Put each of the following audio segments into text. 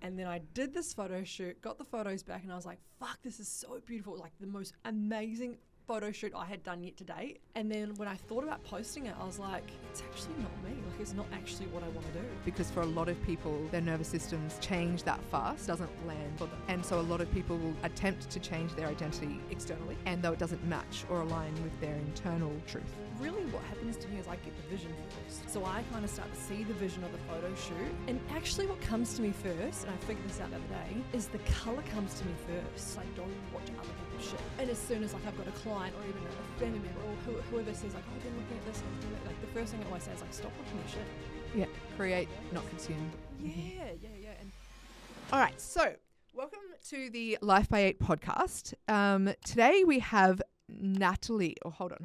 And then I did this photo shoot, got the photos back, and I was like, fuck, this is so beautiful. Like the most amazing photo shoot I had done yet to date. And then when I thought about posting it, I was like, it's actually not me. Like it's not actually what I want to do. Because for a lot of people, their nervous systems change that fast, doesn't land for them. And so a lot of people will attempt to change their identity externally, and though it doesn't match or align with their internal truth. Really what happens to me is I get the vision first. So I kind of start to see the vision of the photo shoot. And actually what comes to me first, and I figured this out the other day, is the color comes to me first. I don't watch other people's shit. And as soon as like I've got a client or even a family member or whoever says like, oh, I've been looking at this, I was doing it, like the first thing I always say is like, stop watching your shit. Yeah, create, not consume. Yeah. And all right, so welcome to the Life by 8 podcast. Today we have Natalie. Oh, hold on.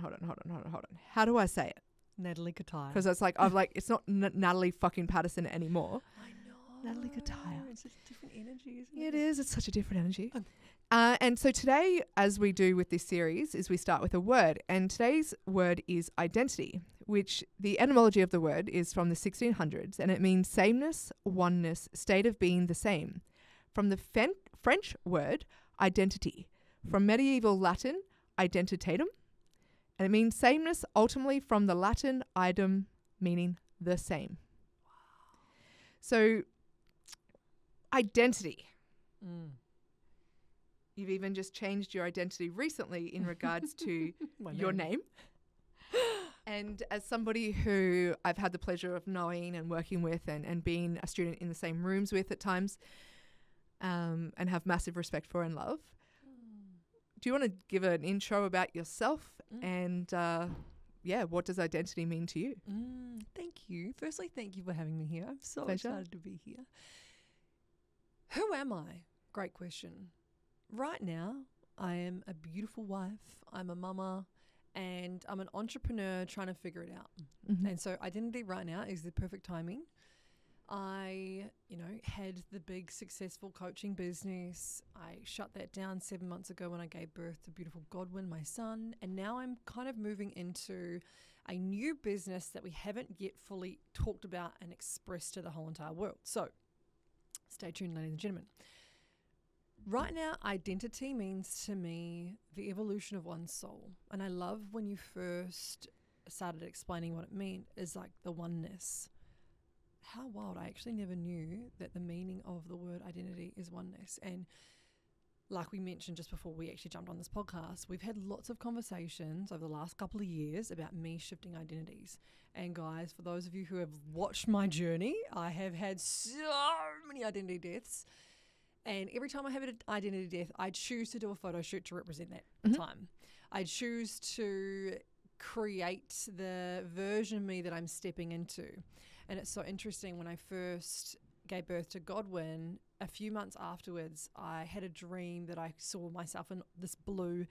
How do I say it? Natalie Cutajar. Because it's like it's not Natalie fucking Patterson anymore. I know. Natalie Cutajar. It's a different energy, isn't it? It is. It's such a different energy. And so today, as we do with this series, is we start with a word. And today's word is identity, which the etymology of the word is from the 1600s, and it means sameness, oneness, state of being the same. From the French word identity, from medieval Latin identitatum, and it means sameness, ultimately from the Latin idem, meaning the same. Wow. So, identity. You've even just changed your identity recently in regards to your name. And as somebody who I've had the pleasure of knowing and working with and being a student in the same rooms with at times, and have massive respect for and love, do you want to give an intro about yourself and, what does identity mean to you? Thank you. Firstly, thank you for having me here. I'm so Pleasure. excited to be here. Who am I? Great question. Right now, I am a beautiful wife. I'm a mama, and I'm an entrepreneur trying to figure it out. And so identity right now is the perfect timing. I, had the big successful coaching business. I shut that down 7 months ago when I gave birth to beautiful Godwin, my son. And now I'm kind of moving into a new business that we haven't yet fully talked about and expressed to the whole entire world. So stay tuned, ladies and gentlemen. Right now, identity means to me the evolution of one's soul. And I love when you first started explaining what it meant is like the oneness. How wild. I actually never knew that the meaning of the word identity is oneness. And like we mentioned just before we actually jumped on this podcast, we've had lots of conversations over the last couple of years about me shifting identities. And guys, for those of you who have watched my journey, I have had so many identity deaths. And every time I have an identity death, I choose to do a photo shoot to represent that time. I choose to create the version of me that I'm stepping into. And it's so interesting, when I first gave birth to Godwin, a few months afterwards, I had a dream that I saw myself in this blue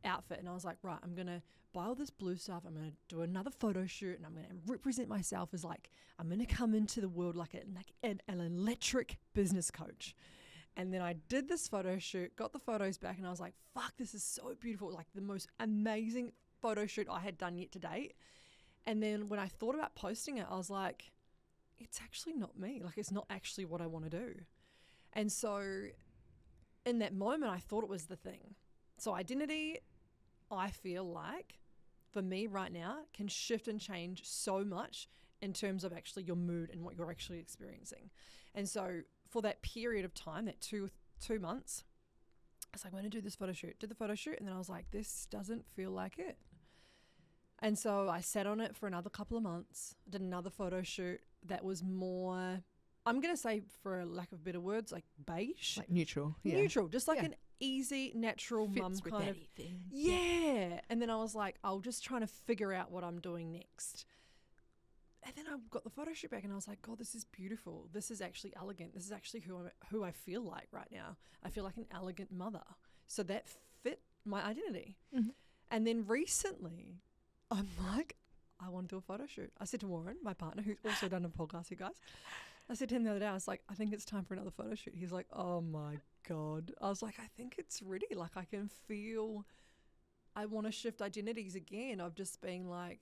outfit. And I was like, right, I'm going to buy all this blue stuff. I'm going to do another photo shoot, and I'm going to represent myself as like, I'm going to come into the world like an electric business coach. And then I did this photo shoot, got the photos back, and I was like, fuck, this is so beautiful. Like the most amazing photo shoot I had done yet to date. And then when I thought about posting it, I was like, it's actually not me. Like it's not actually what I want to do. And so in that moment, I thought it was the thing. So identity, I feel like for me right now, can shift and change so much in terms of actually your mood and what you're actually experiencing. And so for that period of time, that two months, I was like, I'm going to do this photo shoot. Did the photo shoot, and then I was like, this doesn't feel like it. And so I sat on it for another couple of months, did another photo shoot that was more, I'm going to say, for lack of better words, like beige. Like neutral. Yeah. Neutral, just like an easy, natural mum kind of. Anything. Yeah. And then I was like, I'll just trying to figure out what I'm doing next. And then I got the photo shoot back and I was like, God, this is beautiful. This is actually elegant. This is actually who I feel like right now. I feel like an elegant mother. So that fit my identity. And then recently, I'm like, I want to do a photo shoot. I said to Warren, my partner, who's also done a podcast, you guys, I said to him the other day, I was like, I think it's time for another photo shoot. He's like, oh my God. I was like, I think it's ready. Like I can feel, I want to shift identities again of just being like,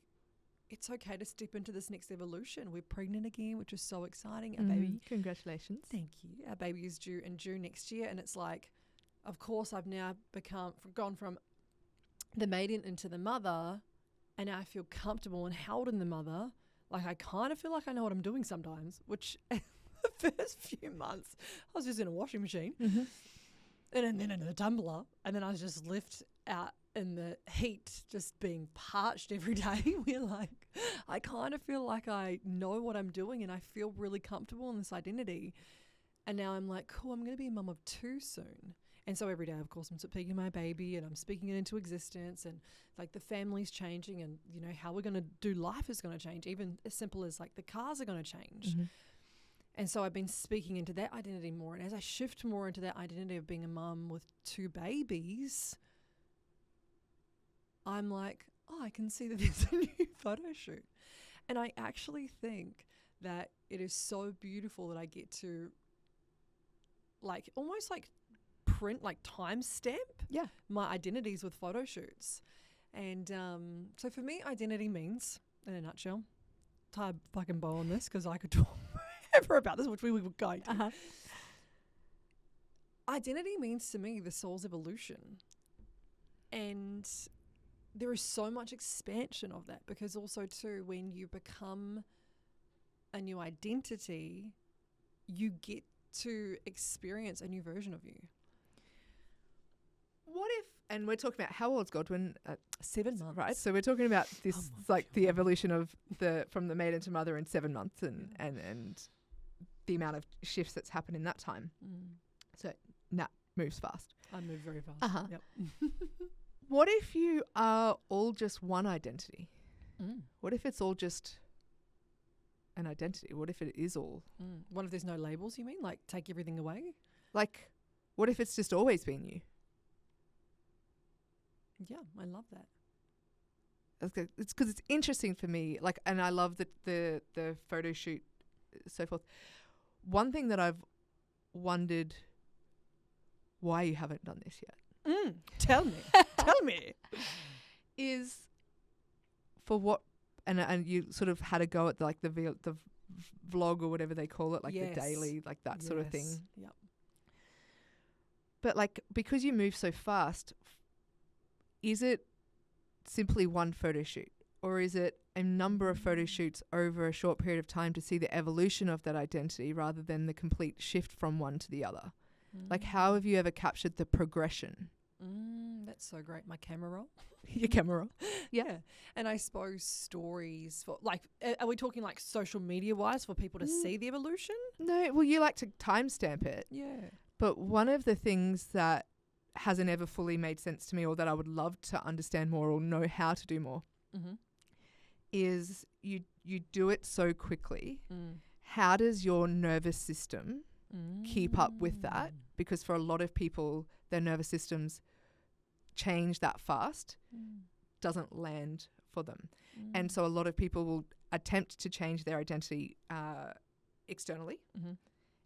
it's okay to step into this next evolution. We're pregnant again, which is so exciting. Our baby. Congratulations. Thank you. Our baby is due in June next year. And it's like, of course, I've now gone from the maiden into the mother, and now I feel comfortable and held in the mother. Like, I kind of feel like I know what I'm doing sometimes, which the first few months, I was just in a washing machine and then in a tumbler. And then I was just left out in the heat, just being parched every day. We're like, I kind of feel like I know what I'm doing and I feel really comfortable in this identity. And now I'm like, cool, I'm going to be a mum of 2 soon. And so every day, of course, I'm speaking my baby and I'm speaking it into existence, and like the family's changing, and, you know, how we're going to do life is going to change, even as simple as like the cars are going to change. And so I've been speaking into that identity more. And as I shift more into that identity of being a mum with 2 babies, I'm like, oh, I can see that there's a new photo shoot. And I actually think that it is so beautiful that I get to like almost like print, like timestamp my identities with photo shoots. And so for me, identity means, in a nutshell, tie a fucking bow on this because I could talk forever about this, which we were going to. Identity means to me the soul's evolution. And there is so much expansion of that, because also too, when you become a new identity, you get to experience a new version of you. What if, and we're talking about, how old's Godwin? 7 months. Right. So we're talking about this, the evolution of from the maiden to mother in 7 months, and the amount of shifts that's happened in that time. So Nat moves fast. I move very fast. Yep. What if you are all just one identity? What if it's all just an identity? What if it is all? What if there's no labels, you mean? Like take everything away? Like, what if it's just always been you? Yeah, I love that. It's because it's interesting for me. Like, and I love the photo shoot, so forth. One thing that I've wondered why you haven't done this yet. Tell me. Is for what, and you sort of had a go at the vlog or whatever they call it, like the daily, like that sort of thing. Yep. But like, because you move so fast, is it simply one photo shoot, or is it a number of photo shoots over a short period of time to see the evolution of that identity rather than the complete shift from one to the other? Like, how have you ever captured the progression? That's so great. My camera roll. Your camera roll. Yeah. And I suppose stories for, like, are we talking like social media wise for people to see the evolution? No, well, you like to timestamp it. Yeah. But one of the things that hasn't ever fully made sense to me, or that I would love to understand more or know how to do more, is you do it so quickly. How does your nervous system keep up with that? Because for a lot of people, their nervous systems change that fast, doesn't land for them. And so a lot of people will attempt to change their identity externally,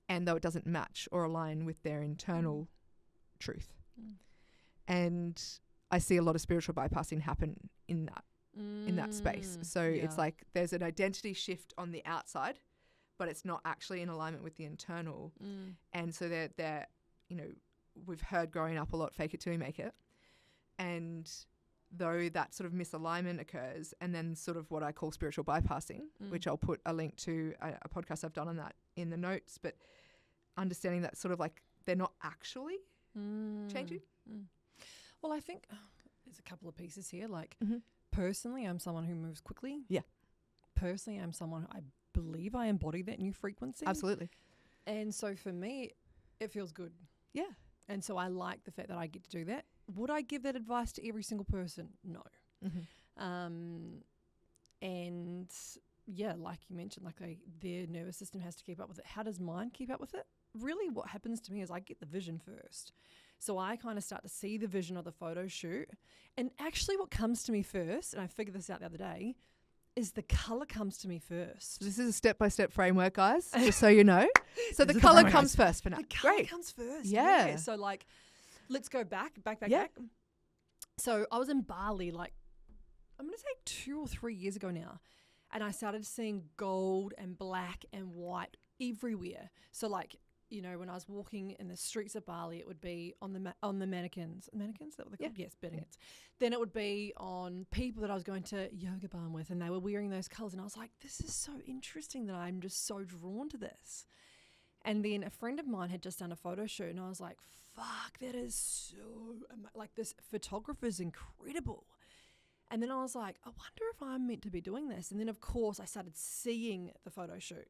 and though it doesn't match or align with their internal truth. And I see a lot of spiritual bypassing happen in that space. So it's like there's an identity shift on the outside, but it's not actually in alignment with the internal. And so they're, you know, we've heard growing up a lot, fake it till you make it. And though that sort of misalignment occurs, and then sort of what I call spiritual bypassing, which I'll put a link to a podcast I've done on that in the notes, but understanding that sort of like they're not actually changing. Well, I think there's a couple of pieces here. Like, personally, I'm someone who moves quickly. Yeah. Personally, I'm someone, I believe I embody that new frequency. Absolutely. And so for me, it feels good. Yeah. And so I like the fact that I get to do that. Would I give that advice to every single person? No. And yeah, like you mentioned, like their nervous system has to keep up with it. How does mine keep up with it? Really what happens to me is I get the vision first. So I kind of start to see the vision of the photo shoot. And actually what comes to me first, and I figured this out the other day, is the colour comes to me first. This is a step-by-step framework, guys, just so you know. So the colour comes first for now. The colour comes first. Yeah. So like, let's go back. Yeah. So I was in Bali, like, I'm going to say 2 or 3 years ago now. And I started seeing gold and black and white everywhere. So like, you know, when I was walking in the streets of Bali, it would be on the mannequins. Mannequins, is that what they're called? Yes, mannequins. Then it would be on people that I was going to yoga barn with, and they were wearing those colours. And I was like, this is so interesting that I'm just so drawn to this. And then a friend of mine had just done a photo shoot, and I was like, fuck, that is so, like, this photographer is incredible. And then I was like, I wonder if I'm meant to be doing this. And then, of course, I started seeing the photo shoot.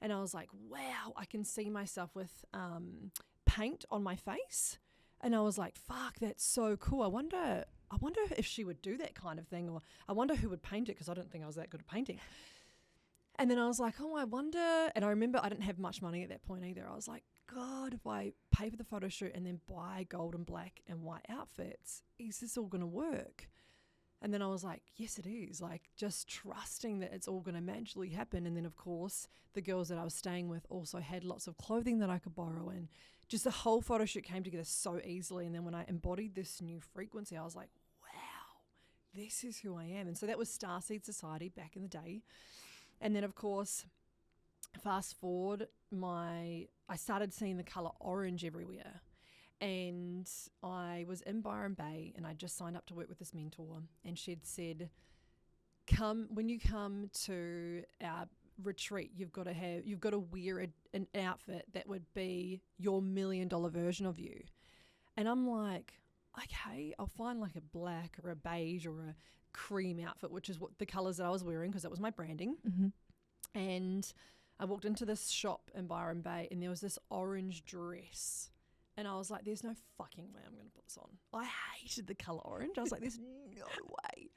And I was like, wow, I can see myself with paint on my face. And I was like, fuck, that's so cool. I wonder if she would do that kind of thing, or I wonder who would paint it, because I don't think I was that good at painting. And then I was like, oh, I wonder. And I remember I didn't have much money at that point either. I was like, God, if I pay for the photo shoot and then buy gold and black and white outfits, is this all going to work? And then I was like, yes, it is. Like, just trusting that it's all going to magically happen. And then, of course, the girls that I was staying with also had lots of clothing that I could borrow. And just the whole photo shoot came together so easily. And then when I embodied this new frequency, I was like, wow, this is who I am. And so that was Starseed Society back in the day. And then, of course, fast forward, I started seeing the colour orange everywhere. And I was in Byron Bay, and I just signed up to work with this mentor, and she'd said, when you come to our retreat, you've got to wear an outfit that would be your $1 million version of you. And I'm like, okay, I'll find like a black or a beige or a cream outfit, which is what the colours that I was wearing, because that was my branding. Mm-hmm. And I walked into this shop in Byron Bay, and there was this orange dress. And I was like, there's no fucking way I'm going to put this on. I hated the colour orange. I was like, there's no way.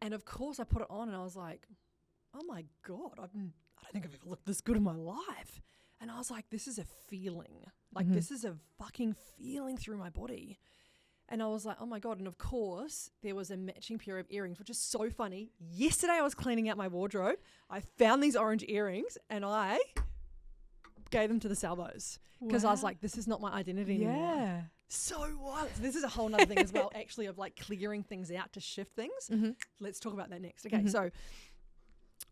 And of course I put it on, and I was like, oh my God, I don't think I've ever looked this good in my life. And I was like, this is a feeling. Like, this is a fucking feeling through my body. And I was like, oh my God. And of course, there was a matching pair of earrings, which is so funny. Yesterday I was cleaning out my wardrobe. I found these orange earrings, and I gave them to the salvos, because I was like, this is not my identity anymore. Yeah. So wild. So this is a whole nother thing as well, actually, of like clearing things out to shift things. Mm-hmm. Let's talk about that next. Okay. Mm-hmm. So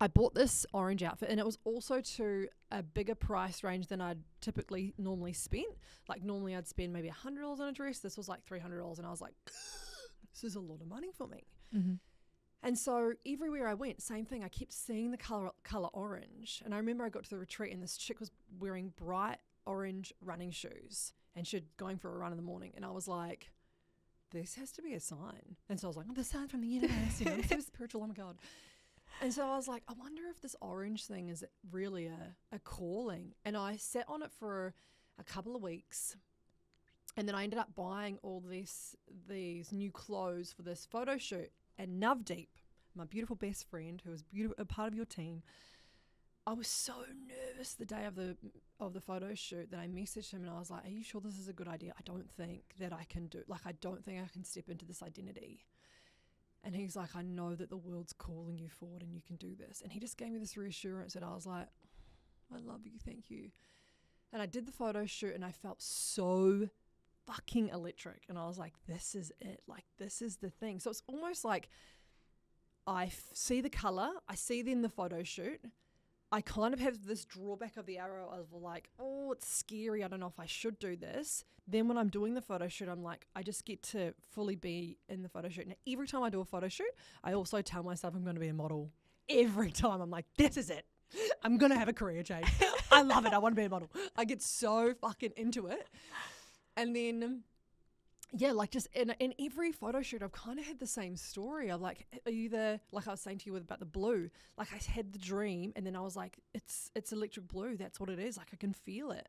I bought this orange outfit, and it was also to a bigger price range than I'd typically normally spend. Like, normally I'd spend maybe $100 on a dress. This was like $300. And I was like, this is a lot of money for me. Mm-hmm. And so everywhere I went, same thing. I kept seeing the color orange. And I remember I got to the retreat, and this chick was wearing bright orange running shoes, and she'd going for a run in the morning. And I was like, this has to be a sign. And so I was like, the sign from the universe. You know, I'm so spiritual. Oh my God. And so I was like, I wonder if this orange thing is really a calling. And I sat on it for a couple of weeks. And then I ended up buying all these new clothes for this photo shoot. And Navdeep, my beautiful best friend, who was a part of your team, I was so nervous the day of the photo shoot that I messaged him, and I was like, are you sure this is a good idea? I don't think that I can I don't think I can step into this identity. And he's like, I know that the world's calling you forward and you can do this. And he just gave me this reassurance, and I was like, I love you, thank you. And I did the photo shoot, and I felt so fucking electric. And I was like, this is it. Like, this is the thing. So it's almost like I see the color, I see then the photo shoot. I kind of have this drawback of the arrow of like, oh, it's scary. I don't know if I should do this. Then when I'm doing the photo shoot, I'm like, I just get to fully be in the photo shoot. Now, every time I do a photo shoot, I also tell myself I'm going to be a model. Every time I'm like, this is it. I'm going to have a career change. I love it. I want to be a model. I get so fucking into it. And then, yeah, like just in every photo shoot, I've kind of had the same story. I'm like, either, like I was saying to you about the blue, like I had the dream, and then I was like, it's electric blue. That's what it is. Like, I can feel it.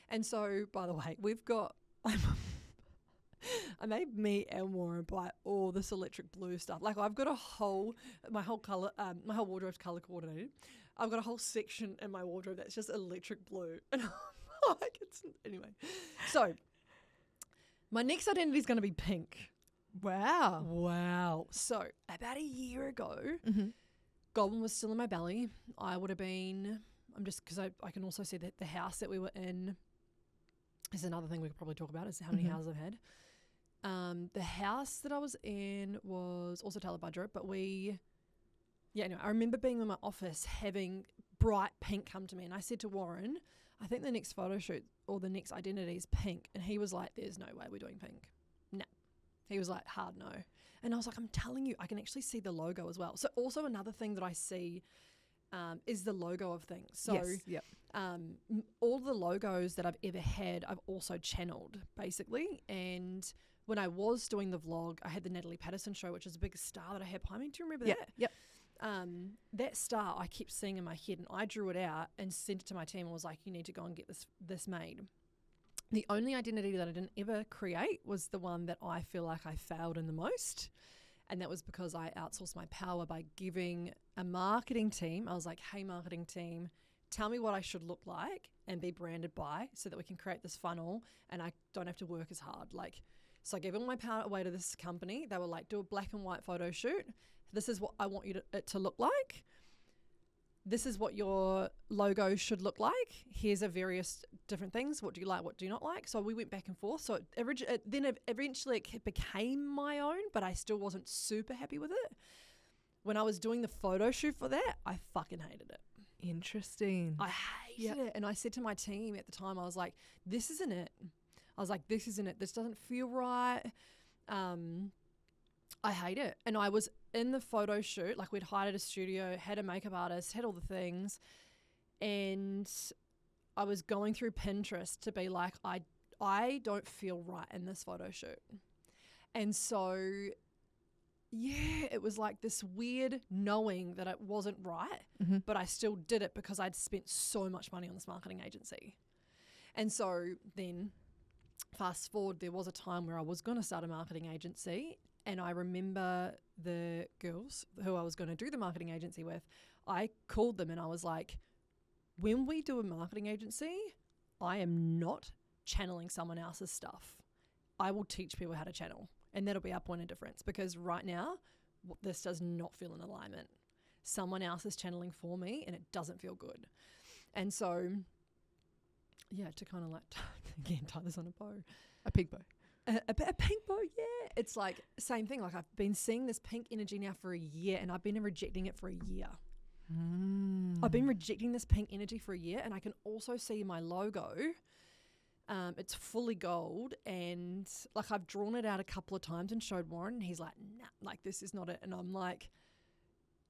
And so, by the way, we've got, I made me and Warren buy all this electric blue stuff. Like, I've got my whole wardrobe's color coordinated. I've got a whole section in my wardrobe that's just electric blue. And I'm like, anyway. So, my next identity is going to be pink. Wow. So, about a year ago, Goblin was still in my belly. I would have been, because I can also see that the house that we were in is another thing we could probably talk about, is how many houses I've had. The house that I was in was also Talabudra, but Yeah, no, I remember being in my office having bright pink come to me, and I said to Warren, I think the next photo shoot or the next identity is pink. And he was like, there's no way we're doing pink. No. He was like, hard no. And I was like, I'm telling you, I can actually see the logo as well. So also another thing that I see is the logo of things. So Yes, yep. All the logos that I've ever had, I've also channeled basically. And when I was doing the vlog, I had the Natalie Patterson show, which is a big star that I had behind me. Do you remember that? Yep. That star I kept seeing in my head, and I drew it out and sent it to my team and was like, you need to go and get this made. The only identity that I didn't ever create was the one that I feel like I failed in the most. And that was because I outsourced my power by giving a marketing team, I was like, hey, marketing team, tell me what I should look like and be branded by so that we can create this funnel and I don't have to work as hard. So I gave all my power away to this company. They were like, do a black and white photo shoot. This is what I want it to look like. This is what your logo should look like. Here's a various different things. What do you like? What do you not like? So we went back and forth. So eventually it became my own, but I still wasn't super happy with it. When I was doing the photo shoot for that, I fucking hated it. Interesting. I hated it. And I said to my team at the time, I was like, this isn't it. I was like, this isn't it. This doesn't feel right. I hate it. And I was in the photo shoot, like we'd hired a studio, had a makeup artist, had all the things. And I was going through Pinterest to be like, I don't feel right in this photo shoot. And so, yeah, it was like this weird knowing that it wasn't right, but I still did it because I'd spent so much money on this marketing agency. And so then fast forward, there was a time where I was going to start a marketing agency. And I remember the girls who I was going to do the marketing agency with, I called them and I was like, when we do a marketing agency, I am not channeling someone else's stuff. I will teach people how to channel. And that'll be our point of difference, because right now, this does not feel in alignment. Someone else is channeling for me and it doesn't feel good. And so, yeah, to kind of like, again, tie this on a bow. A pink bow. A pink bow, yeah. It's like, same thing. Like I've been seeing this pink energy now for a year and I've been rejecting it for a year. I've been rejecting this pink energy for a year, and I can also see my logo. It's fully gold, and like I've drawn it out a couple of times and showed Warren, and he's like, nah, like this is not it. And I'm like,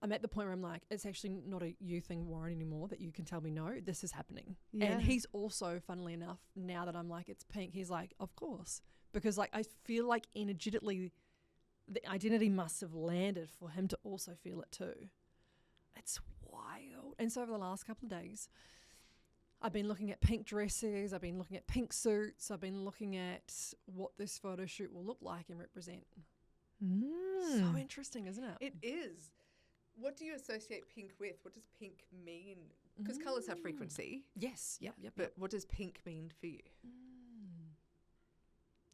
I'm at the point where I'm like, it's actually not a you thing, Warren, anymore, that you can tell me no, this is happening. Yeah. And he's also, funnily enough, now that I'm like, it's pink, he's like, of course. Because like I feel like energetically the identity must have landed for him to also feel it too. It's wild. And so over the last couple of days, I've been looking at pink dresses, I've been looking at pink suits, I've been looking at what this photo shoot will look like and represent. So interesting, isn't it? It is. What do you associate pink with? What does pink mean? Because colours have frequency. Yes. Yep. But what does pink mean for you?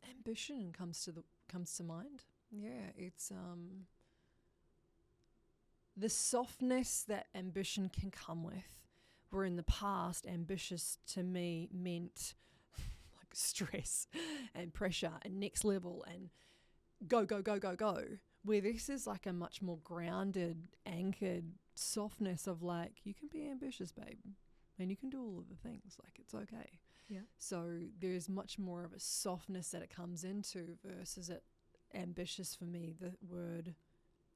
Ambition comes to mind. Yeah, it's the softness that ambition can come with. Where in the past, ambitious to me meant like stress and pressure and next level and go. Where this is like a much more grounded, anchored softness of like, you can be ambitious, babe, and you can do all of the things. Like, it's okay. Yeah. So there's much more of a softness that it comes into versus it ambitious for me. The word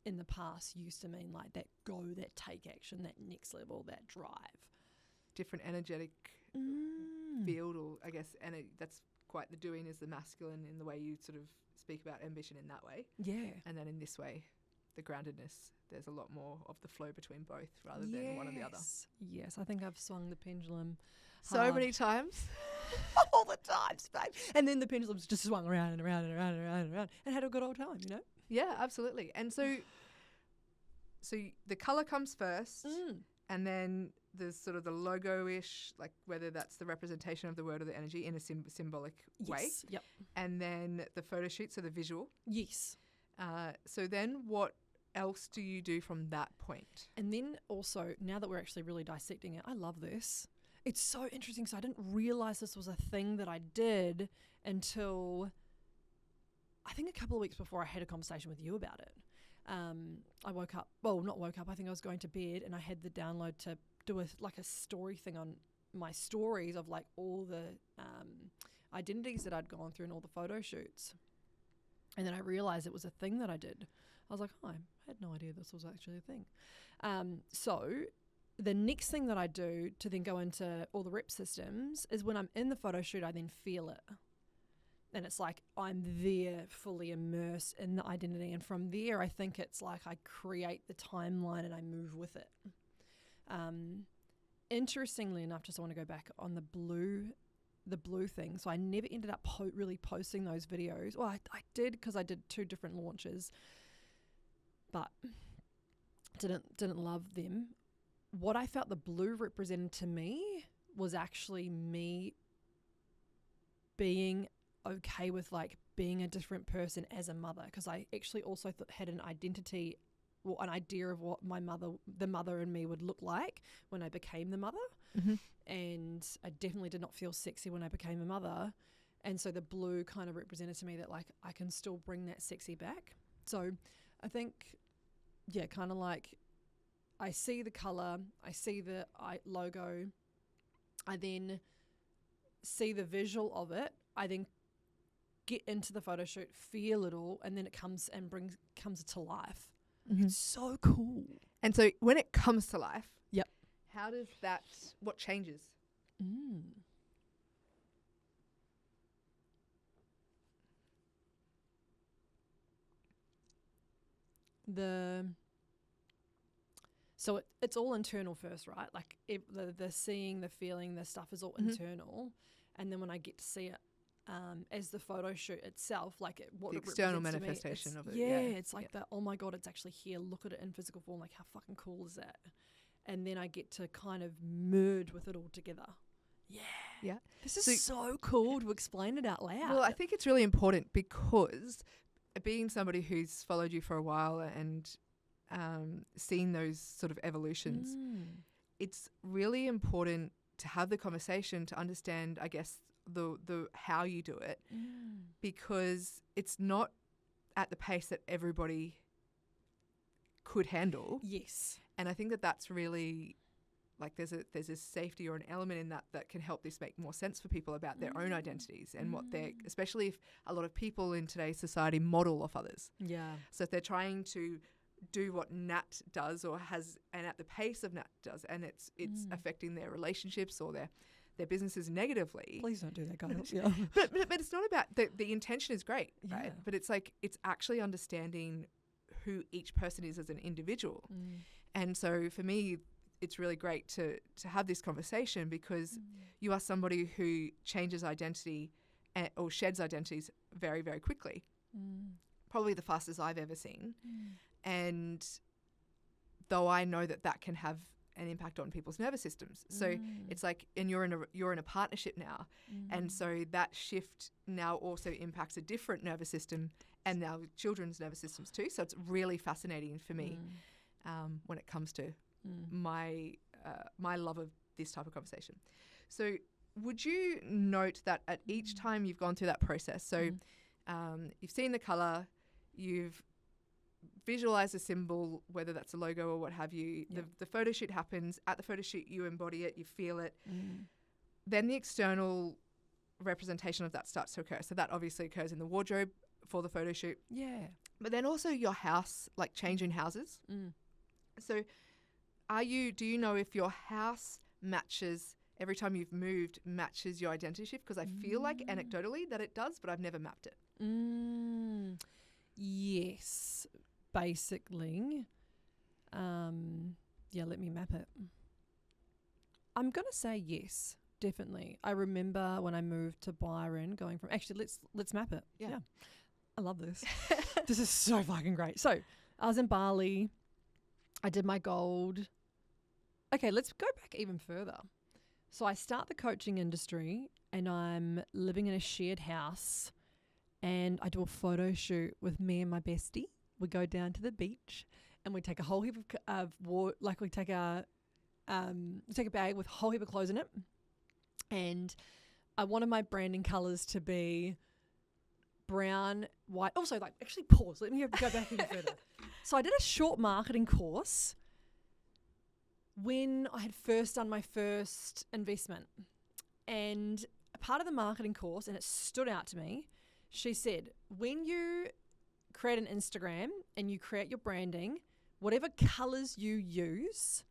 in the past used to mean like that go, that take action, that next level, that drive. Different energetic field, or I guess, and that's quite the doing is the masculine in the way you sort of speak about ambition in that way. Yeah. And then in this way, the groundedness, there's a lot more of the flow between both rather than one or the other. Yes, I think I've swung the pendulum so many times. All the times, babe. And then the pendulum's just swung around and around and around and around and around and had a good old time, you know? Yeah, absolutely. And so the colour comes first and then there's sort of the logo-ish, like whether that's the representation of the word or the energy in a symbolic way. Yep. And then the photo shoot, so the visual. Yes. So then what else do you do from that point? And then also, now that we're actually really dissecting it, I love this. It's so interesting. So I didn't realize this was a thing that I did until I think a couple of weeks before I had a conversation with you about it. I woke up, well, not woke up, I think I was going to bed, and I had the download to do a story thing on my stories of like all the identities that I'd gone through and all the photo shoots. And then I realized it was a thing that I did. I was like, oh, I had no idea this was actually a thing. So the next thing that I do to then go into all the rep systems is when I'm in the photo shoot, I then feel it. And it's like I'm there fully immersed in the identity. And from there, I think it's like I create the timeline and I move with it. Interestingly enough, just I want to go back on the blue thing. So I never ended up really posting those videos. Well, I did because I did 2 different launches, but didn't love them. What I felt the blue represented to me was actually me being okay with like being a different person as a mother, because I actually also had an identity, well, an idea of what the mother in me would look like when I became the mother. Mm-hmm. And I definitely did not feel sexy when I became a mother. And so the blue kind of represented to me that like I can still bring that sexy back. So I think, yeah, kind of like I see the color, I see the logo, I then see the visual of it, I then get into the photo shoot, feel it all, and then it comes to life. Mm-hmm. It's so cool. And so when it comes to life, yep, how does what changes? So it's all internal first, right? Like the seeing, the feeling, the stuff is all internal. And then when I get to see it as the photo shoot itself, like what the it external represents manifestation to me, of it. Yeah, it's like oh my God, it's actually here. Look at it in physical form. Like how fucking cool is that? And then I get to kind of merge with it all together. Yeah. Yeah. This is so cool to explain it out loud. Well, I think it's really important because being somebody who's followed you for a while and seen those sort of evolutions, it's really important to have the conversation to understand, I guess, the how you do it, because it's not at the pace that everybody could handle. Yes. And I think that that's really like there's a safety or an element in that can help this make more sense for people about their own identities and what they're, especially if a lot of people in today's society model off others. Yeah. So if they're trying to do what Nat does or has, and at the pace of Nat does, and it's affecting their relationships or their businesses negatively. Please don't do that, guys. Yeah. But it's not about the intention is great, right? But it's like it's actually understanding who each person is as an individual. And so for me, it's really great to have this conversation because you are somebody who changes identity or sheds identities very, very quickly. Probably the fastest I've ever seen. And though I know that can have an impact on people's nervous systems. So it's like, and you're in a partnership now. And so that shift now also impacts a different nervous system and now children's nervous systems too. So it's really fascinating for me when it comes to my love of this type of conversation. So would you note that at each time you've gone through that process, so you've seen the color, you've visualized a symbol, whether that's a logo or what have you, the photo shoot happens, at the photo shoot you embody it, you feel it, then the external representation of that starts to occur. So that obviously occurs in the wardrobe for the photo shoot. Yeah. But then also your house, like changing houses. So do you know if your house matches, every time you've moved, matches your identity shift? Because I feel like anecdotally that it does, but I've never mapped it. Yes, basically. Let me map it. I'm going to say yes, definitely. I remember when I moved to Byron going from, actually, let's map it. Yeah. I love this. This is so fucking great. So I was in Bali. I did my gold. Okay, let's go back even further. So I start the coaching industry and I'm living in a shared house and I do a photo shoot with me and my bestie. We go down to the beach and we take a whole heap of we take a bag with a whole heap of clothes in it. And I wanted my branding colours to be brown, white. Also, actually pause. Let me go back even further. So I did a short marketing course when I had first done my first investment. And a part of the marketing course, and it stood out to me, she said, when you create an Instagram and you create your branding, whatever colours you use,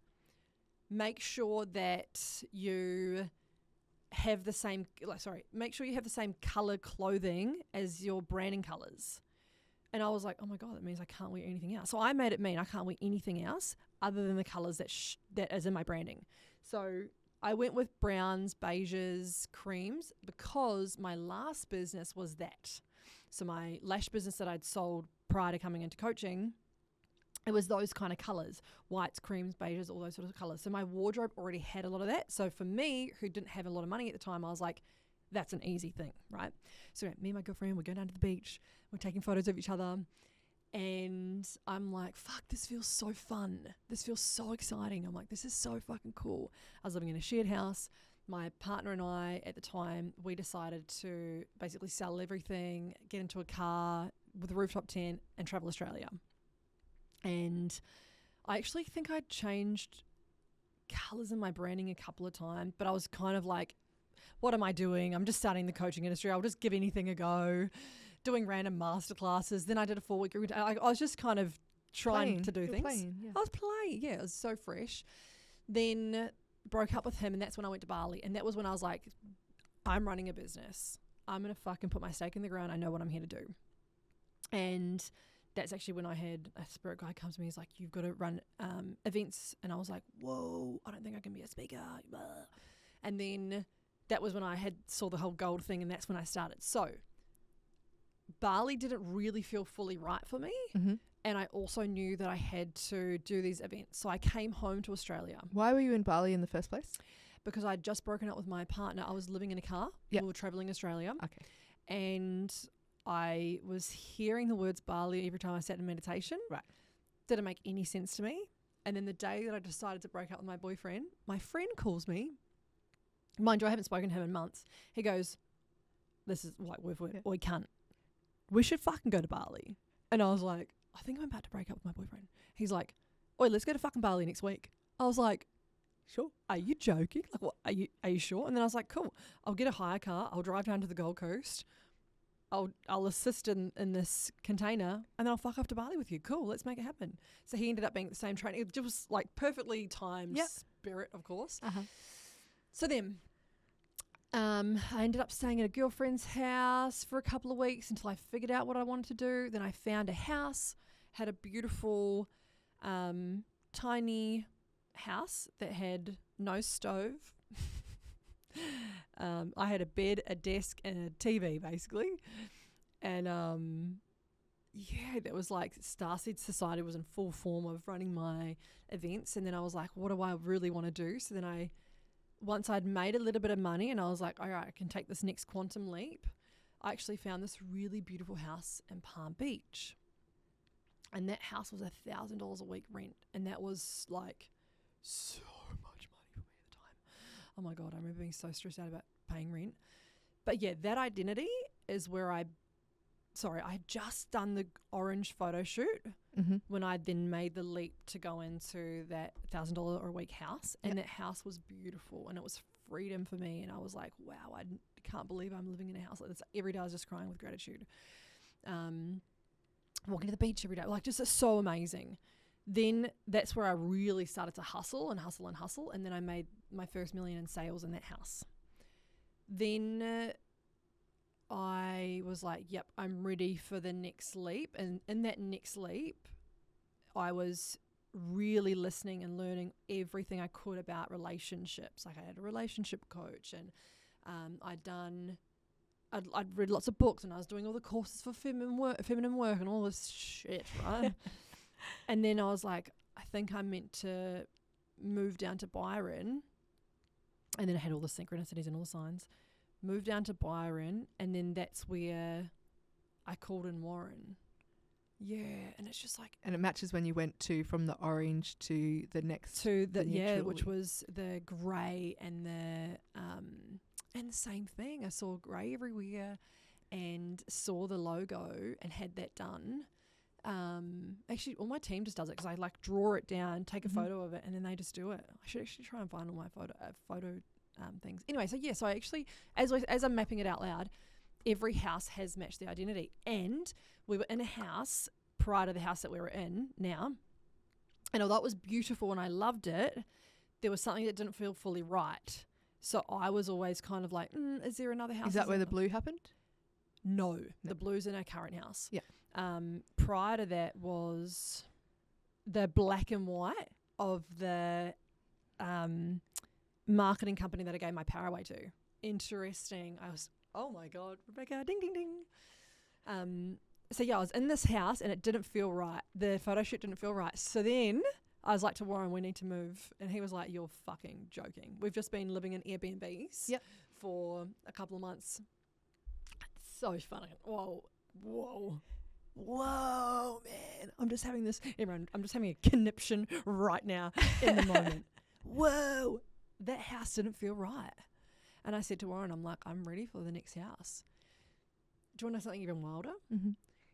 make sure that you have the same, make sure you have the same colour clothing as your branding colours. And I was like, oh my God, that means I can't wear anything else. So I made it mean I can't wear anything else other than the colours that is in my branding. So I went with browns, beiges, creams because my last business was that. So my lash business that I'd sold prior to coming into coaching, it was those kind of colours, whites, creams, beiges, all those sort of colours. So my wardrobe already had a lot of that. So for me, who didn't have a lot of money at the time, I was like, that's an easy thing, right? So me and my girlfriend, we're going down to the beach, we're taking photos of each other, and I'm like, fuck, this feels so fun. This feels so exciting. I'm like, this is so fucking cool. I was living in a shared house. My partner and I, at the time, we decided to basically sell everything, get into a car with a rooftop tent, and travel Australia. And I actually think I changed colours in my branding a couple of times, but I was kind of like, what am I doing? I'm just starting the coaching industry. I'll just give anything a go, doing random masterclasses. Then I did a 4-week. I was just kind of trying to do things. Yeah. I was playing. Yeah, it was so fresh. Then broke up with him, and that's when I went to Bali. And that was when I was like, I'm running a business. I'm going to fucking put my stake in the ground. I know what I'm here to do. And that's actually when I had a spirit guide come to me. He's like, you've got to run events. And I was like, whoa, I don't think I can be a speaker. And then that was when I saw the whole gold thing, and that's when I started. So Bali didn't really feel fully right for me. Mm-hmm. And I also knew that I had to do these events. So I came home to Australia. Why were you in Bali in the first place? Because I'd just broken up with my partner. I was living in a car. Yep. We were traveling Australia. Okay. And I was hearing the words Bali every time I sat in meditation. Right. Didn't make any sense to me. And then the day that I decided to break up with my boyfriend, my friend calls me. Mind you, I haven't spoken to him in months. He goes, this is like, we can't. We should fucking go to Bali. And I was like, I think I'm about to break up with my boyfriend. He's like, oi, let's go to fucking Bali next week. I was like, sure. Are you joking? Like, what? Are you sure? And then I was like, cool. I'll get a hire car. I'll drive down to the Gold Coast. I'll assist in this container, and then I'll fuck off to Bali with you. Cool, let's make it happen. So he ended up being at the same train. It was like perfectly timed spirit, of course. Uh-huh. So then I ended up staying at a girlfriend's house for a couple of weeks until I figured out what I wanted to do. Then I found a house, had a beautiful tiny house that had no stove. I had a bed, a desk, and a TV basically. And that was like Starseed Society was in full form of running my events. And then I was like, what do I really want to do? So then once I'd made a little bit of money and I was like, all right, I can take this next quantum leap, I actually found this really beautiful house in Palm Beach. And that house was $1,000 a week rent. And that was like so much money for me at the time. Oh my God, I remember being so stressed out about paying rent. But yeah, that identity is where I had just done the orange photo shoot when I then made the leap to go into that $1,000 a week house. And that house was beautiful and it was freedom for me. And I was like, wow, I can't believe I'm living in a house like this. Every day I was just crying with gratitude. Walking to the beach every day, like just so amazing. Then that's where I really started to hustle. And then I made my first $1 million in sales in that house. Then I was like, yep, I'm ready for the next leap. And in that next leap, I was really listening and learning everything I could about relationships. Like I had a relationship coach and I'd read lots of books and I was doing all the courses for feminine work and all this shit, right? And then I was like, I think I'm meant to move down to Byron. And then I had all the synchronicities and all the signs. Moved down to Byron, and then that's where I called in Warren. Yeah, and it's just like... And it matches when you went from the orange to the next... To the which was the grey and the same thing. I saw grey everywhere and saw the logo and had that done. Actually, all my team just does it because I like draw it down, take a photo of it, and then they just do it. I should actually try and find all my photo things. Anyway, so I actually, as I'm mapping it out loud, every house has matched the identity. And we were in a house prior to the house that we were in now. And although it was beautiful and I loved it, there was something that didn't feel fully right. So I was always kind of like, is there another house? Is that where the blue happened? No, the blue's in our current house. Yeah. Prior to that was the black and white of the marketing company that I gave my power away to. Interesting. Oh my God, Rebecca, ding, ding, ding. So yeah, I was in this house and it didn't feel right. The photo shoot didn't feel right. So then I was like to Warren, we need to move. And he was like, you're fucking joking. We've just been living in Airbnbs for a couple of months. It's so funny. Whoa, man. I'm just having this, everyone, I'm just having a conniption right now in the moment. Whoa, that house didn't feel right. And I said to Warren, I'm like, I'm ready for the next house. Do you want to know something even wilder? Mm-hmm.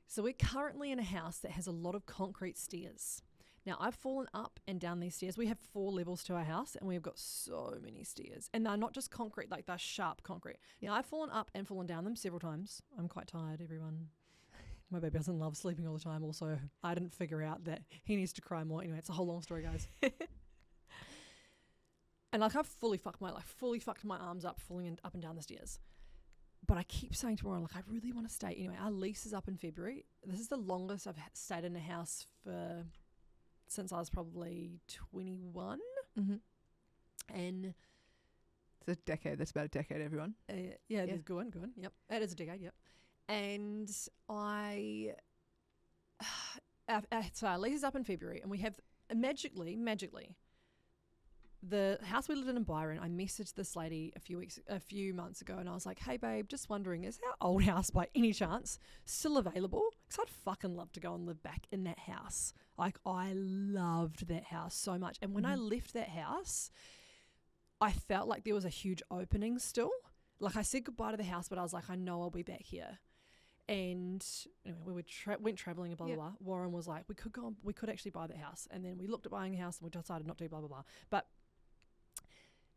So we're currently in a house that has a lot of concrete stairs. Now, I've fallen up and down these stairs. We have 4 levels to our house and we've got so many stairs. And they're not just concrete, like they're sharp concrete. Now, I've fallen up and fallen down them several times. I'm quite tired, everyone. My baby doesn't love sleeping all the time. Also, I didn't figure out that he needs to cry more. Anyway, it's a whole long story, guys. And like I've fully fucked my arms up, falling up and down the stairs. But I keep saying to Warren, like, I really want to stay. Anyway, our lease is up in February. This is the longest I've stayed in a house since I was probably 21. Mm-hmm. And it's a decade. That's about a decade, everyone. Yeah, that's good one. Yep, it is a decade. Yep. And so our lease is up in February, and we have magically. The house we lived in Byron, I messaged this lady a few months ago, and I was like, hey babe, just wondering, is our old house by any chance still available? Because I'd fucking love to go and live back in that house. Like, I loved that house so much. And when I left that house, I felt like there was a huge opening still. Like, I said goodbye to the house, but I was like, I know I'll be back here. And anyway, we went traveling and blah, blah, blah. Warren was like, we could actually buy the house. And then we looked at buying a house and we decided not to, blah, blah, blah. But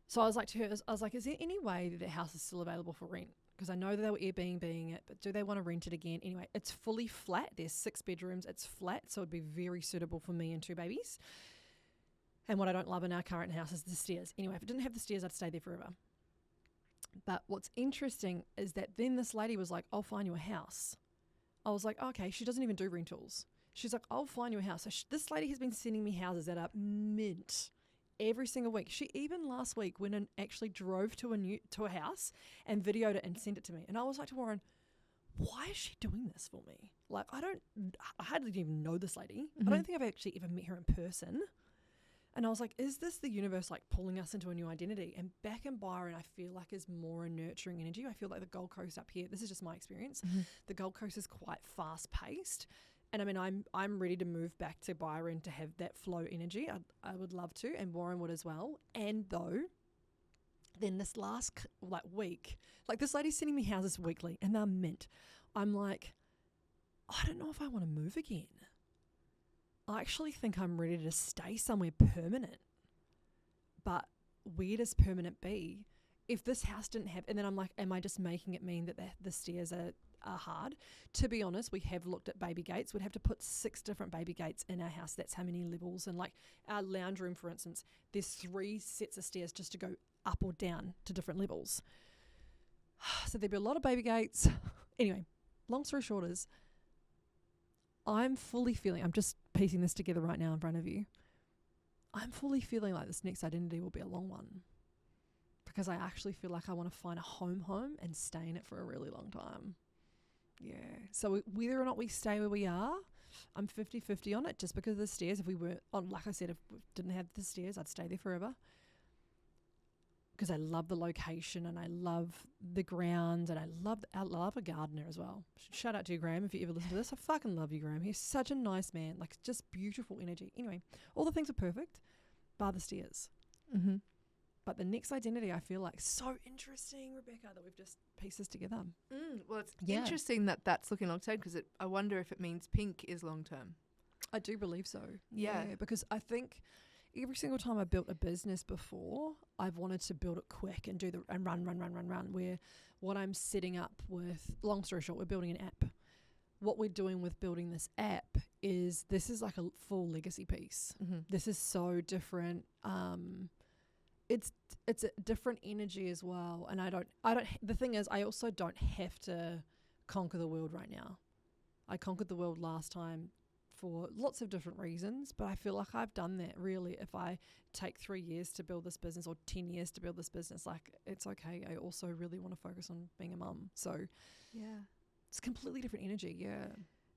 so I was like to her, is there any way that the house is still available for rent? Because I know that they were Airbnb-ing it, but do they want to rent it again? Anyway, it's fully flat. There's 6 bedrooms. It's flat, so it'd be very suitable for me and 2 babies. And what I don't love in our current house is the stairs. Anyway, if it didn't have the stairs, I'd stay there forever. But what's interesting is that then this lady was like, I'll find you a house. I was like, okay, she doesn't even do rentals. She's like, I'll find you a house. So this lady has been sending me houses that are mint every single week. She even last week went and actually drove to a house and videoed it and sent it to me. And I was like to Warren, why is she doing this for me? Like, I hardly even know this lady. I don't think I've actually ever met her in person. And I was like, is this the universe like pulling us into a new identity? And back in Byron, I feel like is more a nurturing energy. I feel like the Gold Coast up here, this is just my experience. The Gold Coast is quite fast paced. And I mean, I'm ready to move back to Byron to have that flow energy. I would love to, and Warren would as well. And though, then this last week, like this lady's sending me houses weekly, and they're mint. I'm like, I don't know if I want to move again. I actually think I'm ready to stay somewhere permanent. But where does permanent be? If this house didn't have, and then I'm like, am I just making it mean that the stairs are hard? To be honest, we have looked at baby gates. We'd have to put 6 different baby gates in our house. That's how many levels. And like our lounge room, for instance, there's 3 sets of stairs just to go up or down to different levels. So there'd be a lot of baby gates. Anyway, long story short is, I'm just piecing this together right now in front of you. I'm fully feeling like this next identity will be a long one. Because I actually feel like I want to find a home and stay in it for a really long time. Yeah. So whether or not we stay where we are, I'm 50-50 on it, just because of the stairs. If we weren't on, like I said, if we didn't have the stairs, I'd stay there forever. Because I love the location and I love the grounds and I love a gardener as well. Shout out to you, Graham, if you ever listen to this. I fucking love you, Graham. He's such a nice man, like just beautiful energy. Anyway, all the things are perfect, bar the stairs. But the next identity, I feel like so interesting, Rebecca, that we've just pieced this together. Well, it's interesting that that's looking long term, because I wonder if it means pink is long term. I do believe so. Yeah. Because I think every single time I built a business before, I've wanted to build it quick and run. Where what I'm setting up with, long story short, we're building an app. What we're doing with building this app is this is like a full legacy piece. Mm-hmm. This is so different. It's a different energy as well. And the thing is, I also don't have to conquer the world right now. I conquered the world last time for lots of different reasons, but I feel like I've done that really. If I take 3 years to build this business or 10 years to build this business, like, it's okay. I also really want to focus on being a mum. So yeah, it's completely different energy. Yeah.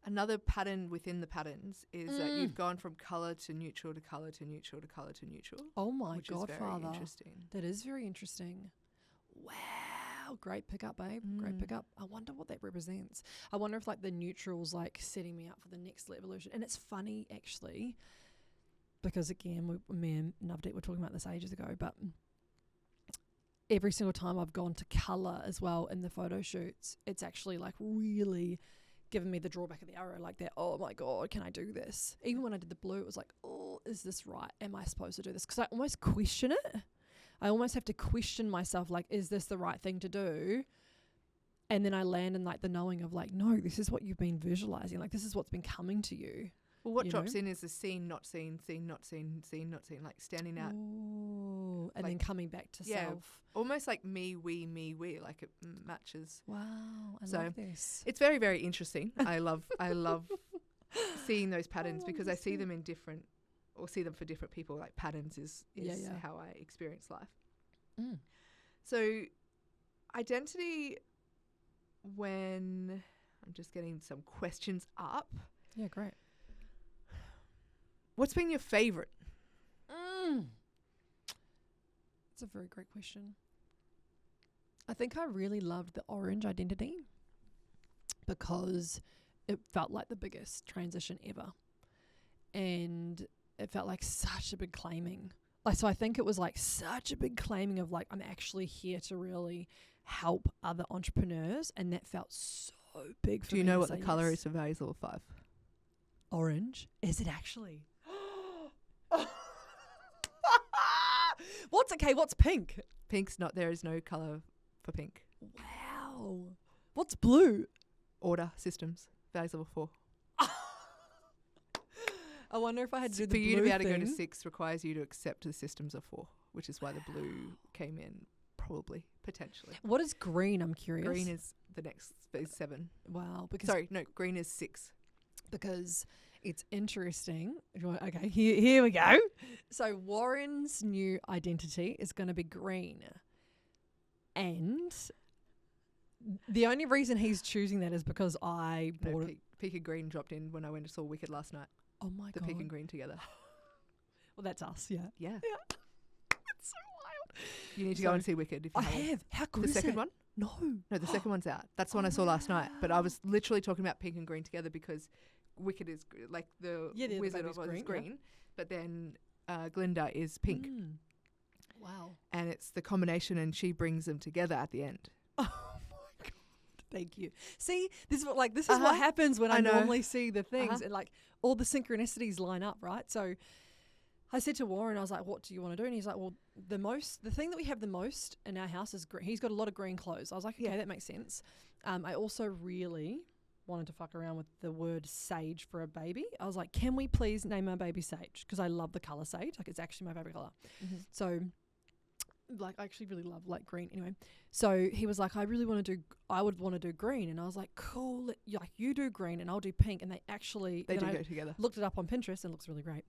Another pattern within the patterns is that you've gone from colour to neutral to colour to neutral to colour to neutral. Oh my which God, is very Father. interesting. That is very interesting. Wow. Great pickup, babe. Great pickup. I wonder what that represents. I wonder if like the neutral's like setting me up for the next evolution. And it's funny actually, because again, me and Navdeep were talking about this ages ago, but every single time I've gone to colour as well in the photo shoots, it's actually like really given me the drawback of the arrow, like that, oh my God, can I do this? Even when I did the blue, it was like, oh, is this right? Am I supposed to do this? Because I almost question it. I almost have to question myself, like, is this the right thing to do? And then I land in like the knowing of like, no, this is what you've been visualizing. Like, this is what's been coming to you. Well, what drops in is the seen, not seen, seen, not seen, seen, not seen, like standing out. Ooh, and like, then coming back to self. Almost like me, we, like it matches. Wow, I love this. It's very, very interesting. I love seeing those patterns because I see them in different, or see them for different people. Like patterns is how I experience life. Mm. So identity, when I'm just getting some questions up. Yeah, great. What's been your favourite? That's a very great question. I think I really loved the orange identity because it felt like the biggest transition ever. And it felt like such a big claiming. Like, so I think it was like such a big claiming of like, I'm actually here to really help other entrepreneurs. And that felt so big for me. Do you know what the colour is for Basil 5? Orange? Is it actually? What's pink? Pink's not, there is no colour for pink. Wow. What's blue? Order systems, Basil 4. I wonder if I had to do the for blue you to be able thing. to go to 6 requires you to accept the systems of 4, which is why the blue came in, probably, potentially. What is green? I'm curious. Green is the next, is 7. Wow. Because Sorry, no, green is 6. Because it's interesting. Okay, here we go. So Warren's new identity is going to be green. And the only reason he's choosing that is because I bought it. Pink and green dropped in when I went and saw Wicked last night. Oh my God. The pink and green together. Well, that's us, yeah. Yeah. It's so wild. You need to go and see Wicked. If you I have. How good the is second that? one? No. No, the second one's out. That's the one I saw last night. But I was literally talking about pink and green together because Wicked is like the Wizard of Oz is green, but then Glinda is pink. Wow. And it's the combination, and she brings them together at the end. Oh my God. Thank you. See, this is what what happens when I normally see the things and like all the synchronicities line up, right? So I said to Warren, I was like, what do you want to do? And he's like, well, the thing that we have the most in our house is green. He's got a lot of green clothes. I was like, okay, that makes sense. I also really wanted to fuck around with the word sage for a baby. I was like, can we please name our baby Sage? Because I love the colour sage. Like, it's actually my favourite colour. Mm-hmm. So, like, I actually really love like green. Anyway, so he was like, I would want to do green. And I was like, cool. Like, you do green and I'll do pink. And they do go together. Looked it up on Pinterest and it looks really great.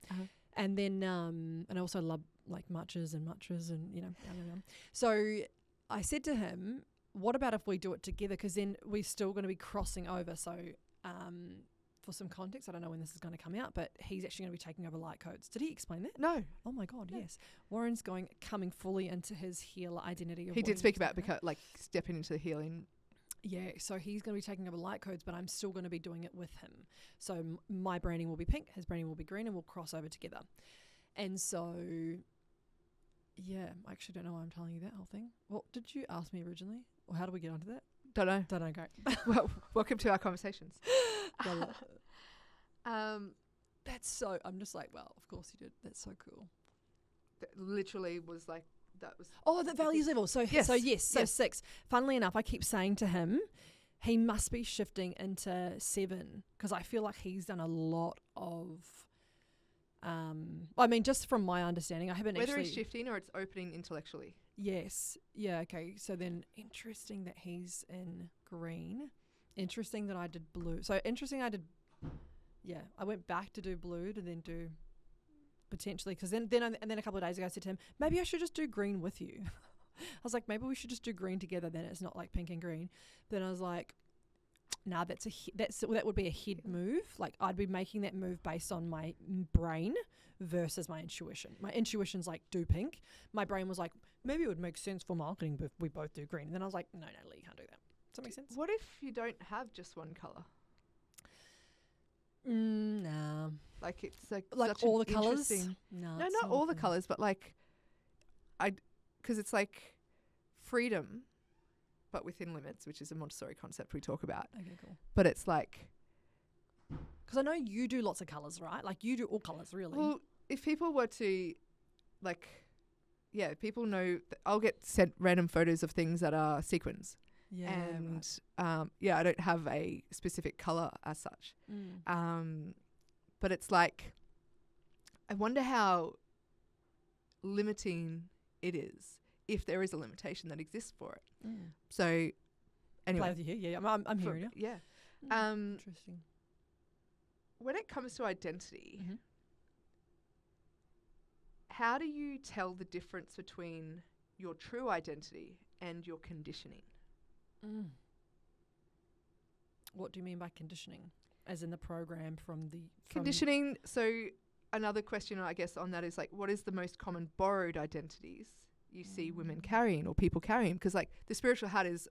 And then, and I also love like matches and So I said to him, what about if we do it together? Because then we're still going to be crossing over. So for some context, I don't know when this is going to come out, but he's actually going to be taking over light codes. Did he explain that? No. Oh my God, yes. Warren's coming fully into his healer identity. He did speak about like stepping into the healing. Yeah, so he's going to be taking over light codes, but I'm still going to be doing it with him. So my branding will be pink, his branding will be green, and we'll cross over together. And so Yeah, I actually don't know why I'm telling you that whole thing. What did you ask me originally? Or how do we get onto that? Don't know. Don't know, great. Well, welcome to our conversations. That's so, I'm just like, well, of course you did. That's so cool. That literally was like, that was. Oh, the values level. So Yes. So 6. Funnily enough, I keep saying to him, he must be shifting into 7 because I feel like he's done a lot of. I mean, just from my understanding, I haven't Whether actually. it's shifting or it's opening intellectually. Yes. Yeah. Okay. So then, interesting that he's in green. Interesting that I did blue. So interesting, I did. Yeah, I went back to do blue to then do potentially because then a couple of days ago I said to him, maybe I should just do green with you. I was like, maybe we should just do green together. Then it's not like pink and green. Then I was like, nah, that would be a head move. Like I'd be making that move based on my brain versus my intuition. My intuition's like do pink. My brain was like, maybe it would make sense for marketing, but we both do green. And then I was like, no, Natalie, you can't do that. Does that make sense? What if you don't have just one colour? Nah. Like it's like Like such all an the colours? interesting- No, No, it's not all the thing. colours, but like, because it's like freedom, but within limits, which is a Montessori concept we talk about. Okay, cool. But it's like, Because I know you do lots of colours, right? Like you do all colours, really. well, if people were to, like, yeah, people know that I'll get sent random photos of things that are sequins. yeah. And yeah, I don't have a specific colour as such. Mm. But it's like, I wonder how limiting it is if there is a limitation that exists for it. Mm. So Play anyway, with you here. Yeah, I'm for- hearing you. yeah. Interesting. When it comes to identity, Mm-hmm. how do you tell the difference between your true identity and your conditioning? What do you mean by conditioning? As in the program from the Conditioning. So another question, I guess, on that is like, what is the most common borrowed identities you see women carrying or people carrying? Because like the spiritual hat is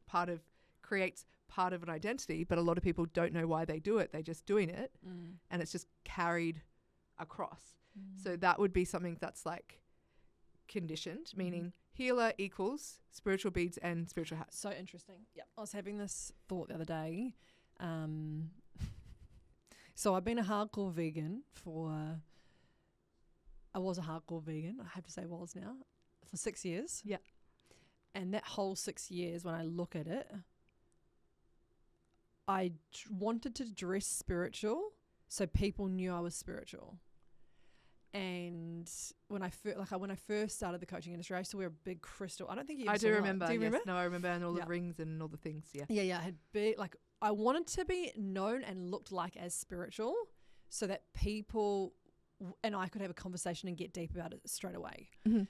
creates part of an identity, but a lot of people don't know why they do it. They're just doing it, and it's just carried across. So that would be something that's like conditioned, meaning healer equals spiritual beads and spiritual hats. So interesting. Yeah, I was having this thought the other day. So I've been a hardcore vegan I was a hardcore vegan, I have to say was now, for 6 years. Yeah. And that whole 6 years, when I look at it, I wanted to dress spiritual so people knew I was spiritual. And when I first started the coaching industry, I used to wear a big crystal. I don't think you ever I saw do mine. remember. Do you remember? Yes. No, I remember, and all Yeah. the rings and all the things. Yeah. Yeah, I had big, like, I wanted to be known and looked like as spiritual so that people and I could have a conversation and get deep about it straight away. Mm-hmm.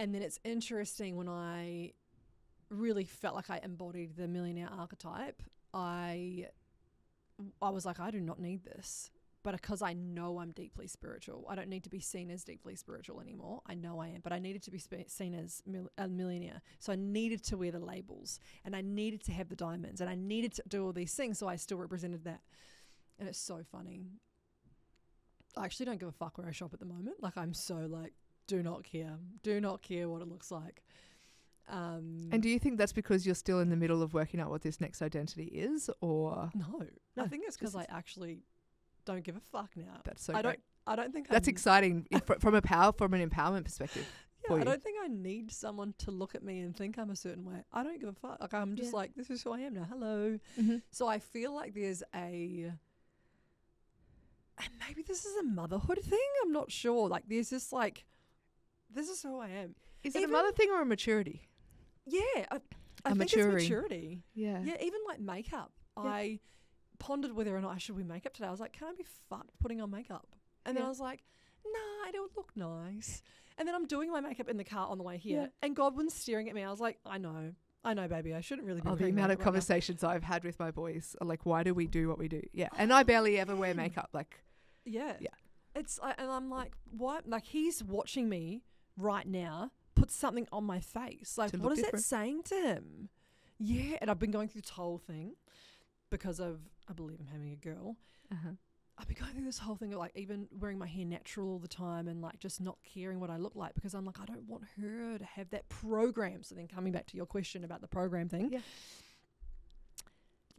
And then it's interesting when I really felt like I embodied the millionaire archetype, I was like, I do not need this. But because I know I'm deeply spiritual, I don't need to be seen as deeply spiritual anymore. I know I am, but I needed to be seen as a millionaire. So I needed to wear the labels, and I needed to have the diamonds, and I needed to do all these things, so I still represented that. And it's so funny. I actually don't give a fuck where I shop at the moment. Like, I'm so like, do not care what it looks like. And do you think that's because you're still in the middle of working out what this next identity is, or No, I think it's because just- I actually don't give a fuck now. that's so I great. don't think That's I'm- exciting from an empowerment perspective. Yeah, I you. don't think I need someone to look at me and think I'm a certain way. I don't give a fuck. Like, I'm just Yeah. like, this is who I am now. Hello. Mm-hmm. So I feel like there's and maybe this is a motherhood thing. I'm not sure. Like, there's just like, this is who I am. Is it a Even- mother thing or a maturity? Yeah, I A think maturing. it's maturity. Yeah. Yeah, even like makeup. Yeah. I pondered whether or not I should wear makeup today. I was like, can I be fucked putting on makeup? And then Yeah. I was like, nah, it would look nice. And then I'm doing my makeup in the car on the way here, Yeah. and Godwin's staring at me. I was like, I know, baby. I shouldn't really be Oh, the wearing amount of makeup right now." conversations I've had with my boys are like, why do we do what we do? Yeah. And I barely ever wear man. makeup. Like, Yeah. Yeah. It's and I'm like, what? Like, he's watching me right now put something on my face. Like, To what look is different. that saying to him? Yeah. And I've been going through this whole thing because of, I believe I'm having a girl. I've been going through this whole thing of like even wearing my hair natural all the time and like just not caring what I look like, because I'm like, I don't want her to have that program. So then coming back to your question about the program thing. Yeah.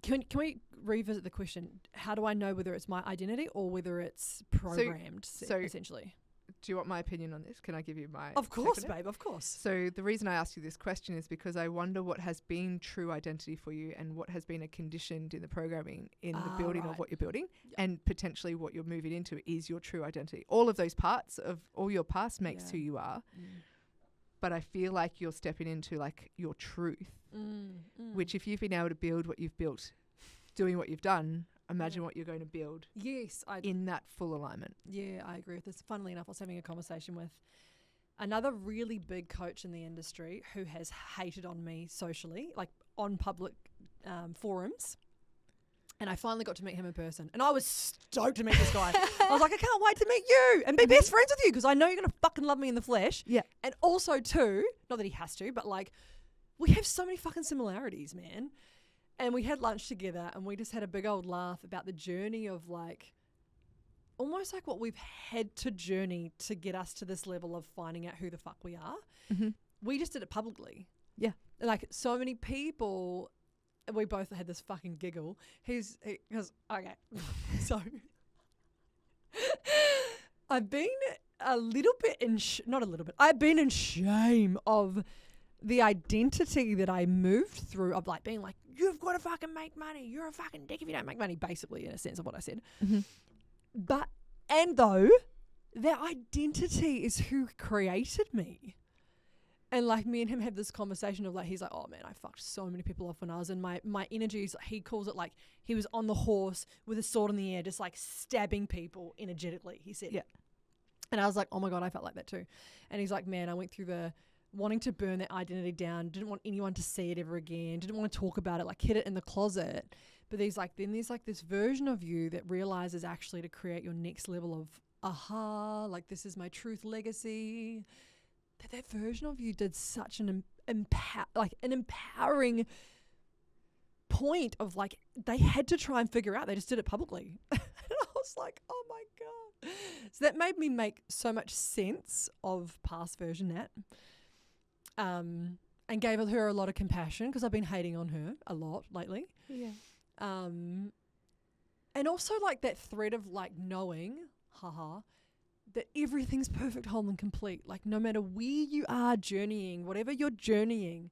Can we revisit the question? How do I know whether it's my identity or whether it's programmed, essentially? Do you want my opinion on this? Can I give you my... Of course, babe, of course. So the reason I asked you this question is because I wonder what has been true identity for you and what has been a conditioned in the programming in the building of what you're building, and potentially what you're moving into is your true identity. All of those parts of all your past makes who you are. But I feel like you're stepping into like your truth, which if you've been able to build what you've built, doing what you've done, imagine what you're going to build. Yes, in that full alignment. Yeah, I agree with this. Funnily enough, I was having a conversation with another really big coach in the industry who has hated on me socially, like on public forums. And I finally got to meet him in person. And I was stoked to meet this guy. I was like, I can't wait to meet you and be best friends with you because I know you're going to fucking love me in the flesh. Yeah. And also too, not that he has to, but like we have so many fucking similarities, man. And we had lunch together and we just had a big old laugh about the journey of like, almost like what we've had to journey to get us to this level of finding out who the fuck we are. We just did it publicly. Yeah. Like so many people, we both had this fucking giggle. He goes, okay. So I've been a little bit not a little bit, I've been in shame of the identity that I moved through of like being like, you've got to fucking make money. You're a fucking dick if you don't make money, basically, in a sense of what I said. But, and though, that identity is who created me. And like me and him have this conversation of like, he's like, oh man, I fucked so many people off when I was in my energies. He calls it like he was on the horse with a sword in the air, just like stabbing people energetically, he said. Yeah. And I was like, oh my God, I felt like that too. And he's like, man, I went through the wanting to burn that identity down, didn't want anyone to see it ever again, didn't want to talk about it, like hid it in the closet. But there's like, then there's like this version of you that realizes actually to create your next level of like this is my truth legacy. That version of you did such an empowering point of like, they had to try and figure out, they just did it publicly. And I was like, oh my God. So that made me make so much sense of past version Nat. And gave her a lot of compassion because I've been hating on her a lot lately. Yeah. And also like that thread of like knowing, that everything's perfect, whole and complete. Like no matter where you are journeying, whatever you're journeying,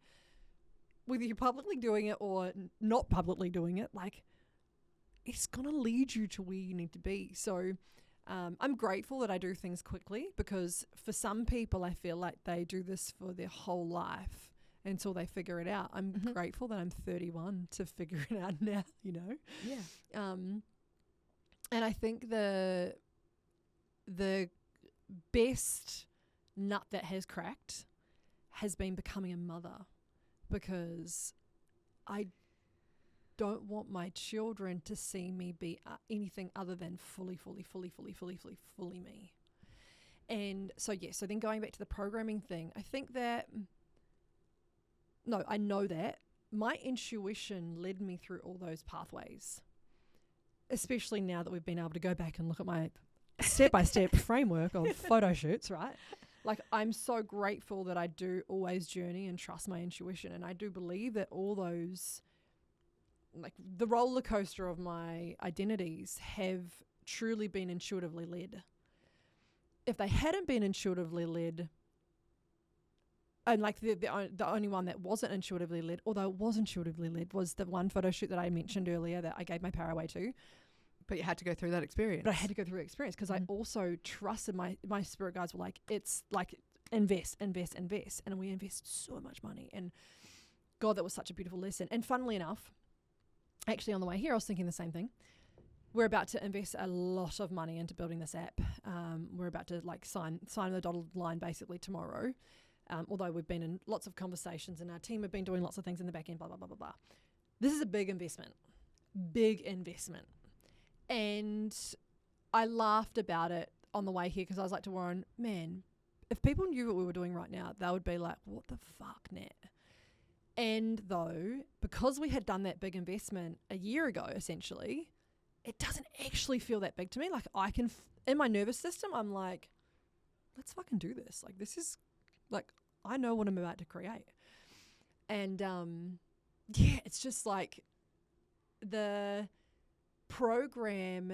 whether you're publicly doing it or not publicly doing it, like it's going to lead you to where you need to be. So I'm grateful that I do things quickly because for some people, I feel like they do this for their whole life until they figure it out. I'm grateful that I'm 31 to figure it out now, you know? Yeah. And I think the best nut that has cracked has been becoming a mother, because I don't want my children to see me be anything other than fully me. And so, so then going back to the programming thing, I think that, I know that my intuition led me through all those pathways, especially now that we've been able to go back and look at my step-by-step framework of photo shoots, right? Like I'm so grateful that I do always journey and trust my intuition. And I do believe that all those, like the roller coaster of my identities have truly been intuitively led. If they hadn't been intuitively led, and like the only one that wasn't intuitively led, although it was intuitively led, was the one photo shoot that I mentioned earlier that I gave my power away to. But you had to go through that experience. But I had to go through the experience because I also trusted my spirit guides were like, it's like invest. And we invest so much money. And God, that was such a beautiful lesson. And funnily enough, actually on the way here, I was thinking the same thing. We're about to invest a lot of money into building this app. We're about to like sign the dotted line basically tomorrow. Although we've been in lots of conversations and our team have been doing lots of things in the back end, blah, blah, blah, blah, blah. This is a big investment. And I laughed about it on the way here because I was like to Warren, man, if people knew what we were doing right now, they would be like, what the fuck, Nat? And though, because we had done that big investment a year ago, essentially, it doesn't actually feel that big to me. Like I can, in my nervous system, I'm like, let's fucking do this. Like this is, like, I know what I'm about to create. And yeah, it's just like the program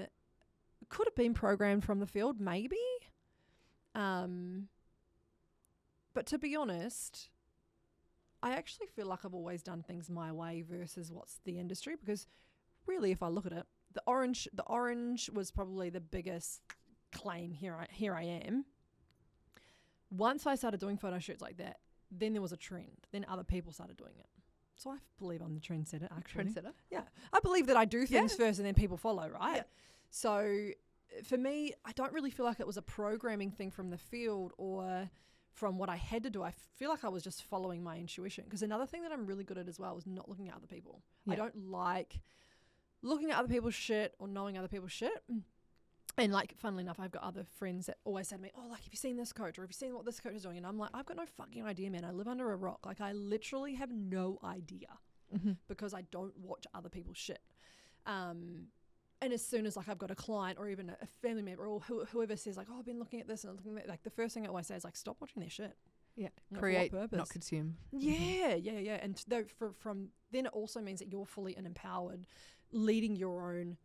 could have been programmed from the field, maybe. But to be honest, I actually feel like I've always done things my way versus what's the industry, because really, if I look at it, the orange was probably the biggest claim. Here I am. Once I started doing photo shoots like that, then there was a trend. Then other people started doing it. So I believe I'm the trendsetter, actually. Trendsetter? Yeah. I believe that I do things first and then people follow, right? Yeah. So for me, I don't really feel like it was a programming thing from the field or from what I had to do. I feel like I was just following my intuition. Because another thing that I'm really good at as well is not looking at other people. Yeah. I don't like looking at other people's shit or knowing other people's shit. And like, funnily enough, I've got other friends that always say to me, oh, like, have you seen this coach or have you seen what this coach is doing? And I'm like, I've got no fucking idea, man. I live under a rock. Like, I literally have no idea because I don't watch other people's shit. And as soon as like I've got a client or even a family member or whoever says like, oh, I've been looking at this and looking at that, like the first thing I always say is like, stop watching their shit. Yeah. Like, create, for what purpose? not consume. Yeah. And from then it also means that you're fully and empowered, leading your own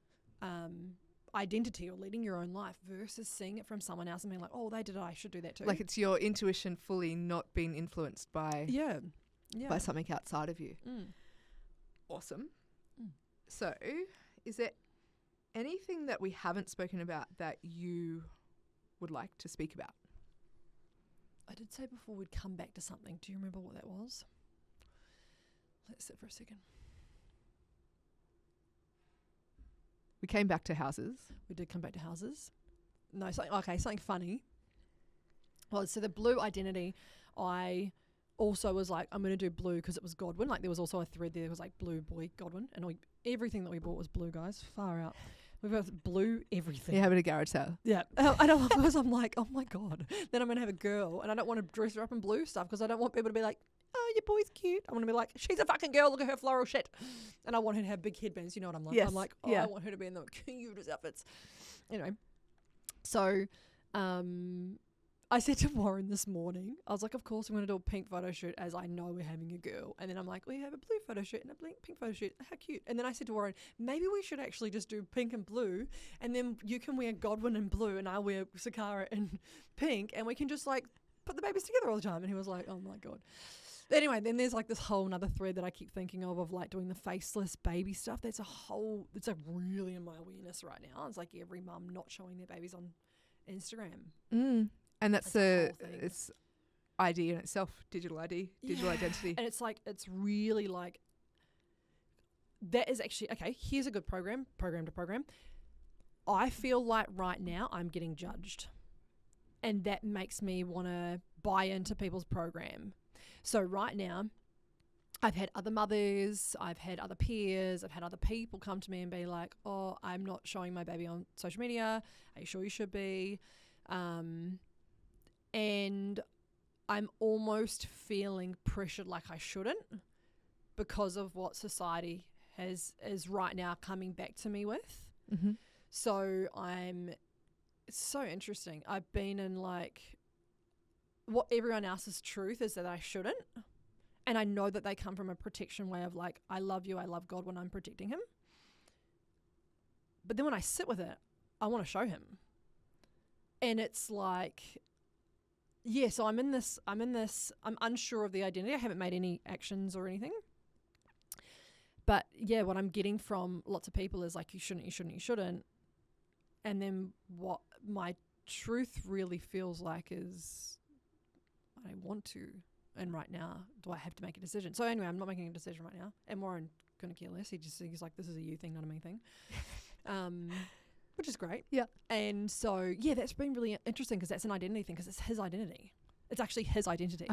identity or leading your own life versus seeing it from someone else and being like, oh, they did it, I should do that too. Like it's your intuition fully not being influenced by by something outside of you. Awesome. So is there anything that we haven't spoken about that you would like to speak about? I did say before we'd come back to something. Do you remember what that was? Let's sit for a second. We came back to houses. We did come back to houses. No, something funny. Well, so the blue identity, I also was like, I'm going to do blue because it was Godwin. Like there was also a thread there that was like blue boy Godwin. And everything that we bought was blue, guys. Far out. We've got blue everything. You're having a garage sale. Yeah. I know, because I'm like, oh my God. Then I'm going to have a girl and I don't want to dress her up in blue stuff because I don't want people to be like, oh, your boy's cute. I want to be like, she's a fucking girl. Look at her floral shit. And I want her to have big headbands. You know what I'm like? Yes. I'm like, oh, I want her to be in the cutest outfits. Anyway. So, I said to Warren this morning, I was like, of course I'm going to do a pink photo shoot as I know we're having a girl. And then I'm like, we have a blue photo shoot and a pink photo shoot. How cute. And then I said to Warren, maybe we should actually just do pink and blue. And then you can wear Godwin in blue and I'll wear Sakara in pink. And we can just like put the babies together all the time. And he was like, oh my God. Anyway, then there's like this whole nother thread that I keep thinking of like doing the faceless baby stuff. It's like really in my awareness right now. It's like every mum not showing their babies on Instagram. And that's it's ID in itself, digital ID, digital identity. And it's like, it's really like, that is actually, okay, here's a good program to program. I feel like right now I'm getting judged. And that makes me want to buy into people's program. So right now, I've had other mothers, I've had other peers, I've had other people come to me and be like, oh, I'm not showing my baby on social media. Are you sure you should be? And I'm almost feeling pressured like I shouldn't because of what society is right now coming back to me with. So it's so interesting. I've been in like what everyone else's truth is that I shouldn't. And I know that they come from a protection way of like, I love you, I love God when I'm protecting him. But then when I sit with it, I want to show him. And it's like, yeah, so I'm unsure of the identity. I haven't made any actions or anything. But yeah, what I'm getting from lots of people is like, you shouldn't. And then what my truth really feels like is I want to. And right now, do I have to make a decision? So anyway, I'm not making a decision right now. And Warren couldn't care less. He's like, this is a you thing, not a me thing. Which is great. Yeah. And so, yeah, that's been really interesting because that's an identity thing because it's his identity. It's actually his identity.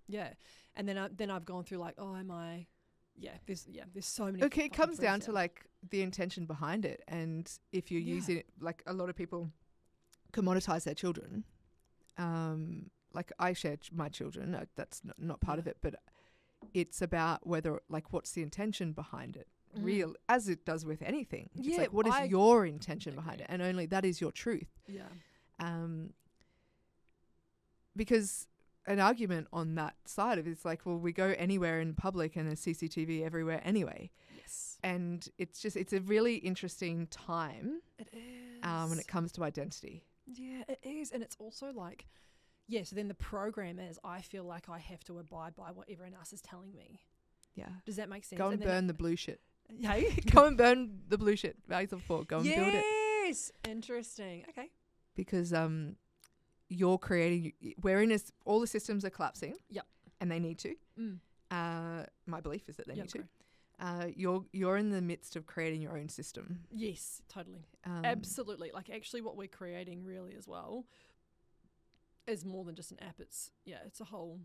Yeah. And then I've gone through like, oh, am I? Yeah, there's so many. Okay, it comes down to like the intention behind it. And if you're using it, like a lot of people commoditize their children. Like I share my children. That's not part of it, but it's about whether like what's the intention behind it. real, as it does with anything. It's Yeah, like, what is your intention behind it? And only that is your truth. Yeah. Because an argument on that side of it's like, well, we go anywhere in public and there's CCTV everywhere anyway. Yes. And it's a really interesting time. It is. When it comes to identity. Yeah, it is. And it's also like, yeah, so then the program is I feel like I have to abide by what everyone else is telling me. Yeah. Does that make sense? Go and burn the blue shit. Hey? Go and burn the blue shit. Basil Ford. Go and build it. Yes. Interesting. Okay. Because you're creating, all the systems are collapsing. Yep. And they need to. My belief is that they need to. You're in the midst of creating your own system. Yes, totally. Absolutely. Like actually what we're creating really as well is more than just an app. It's a whole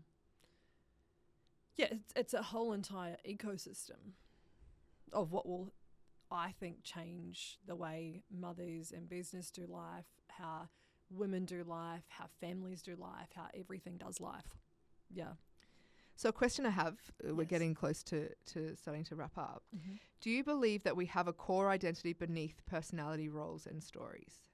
it's a whole entire ecosystem of what will, I think, change the way mothers and business do life, how women do life, how families do life, how everything does life. Yeah. So a question I have, we're Yes. getting close to starting to wrap up. Mm-hmm. Do you believe that we have a core identity beneath personality, roles and stories?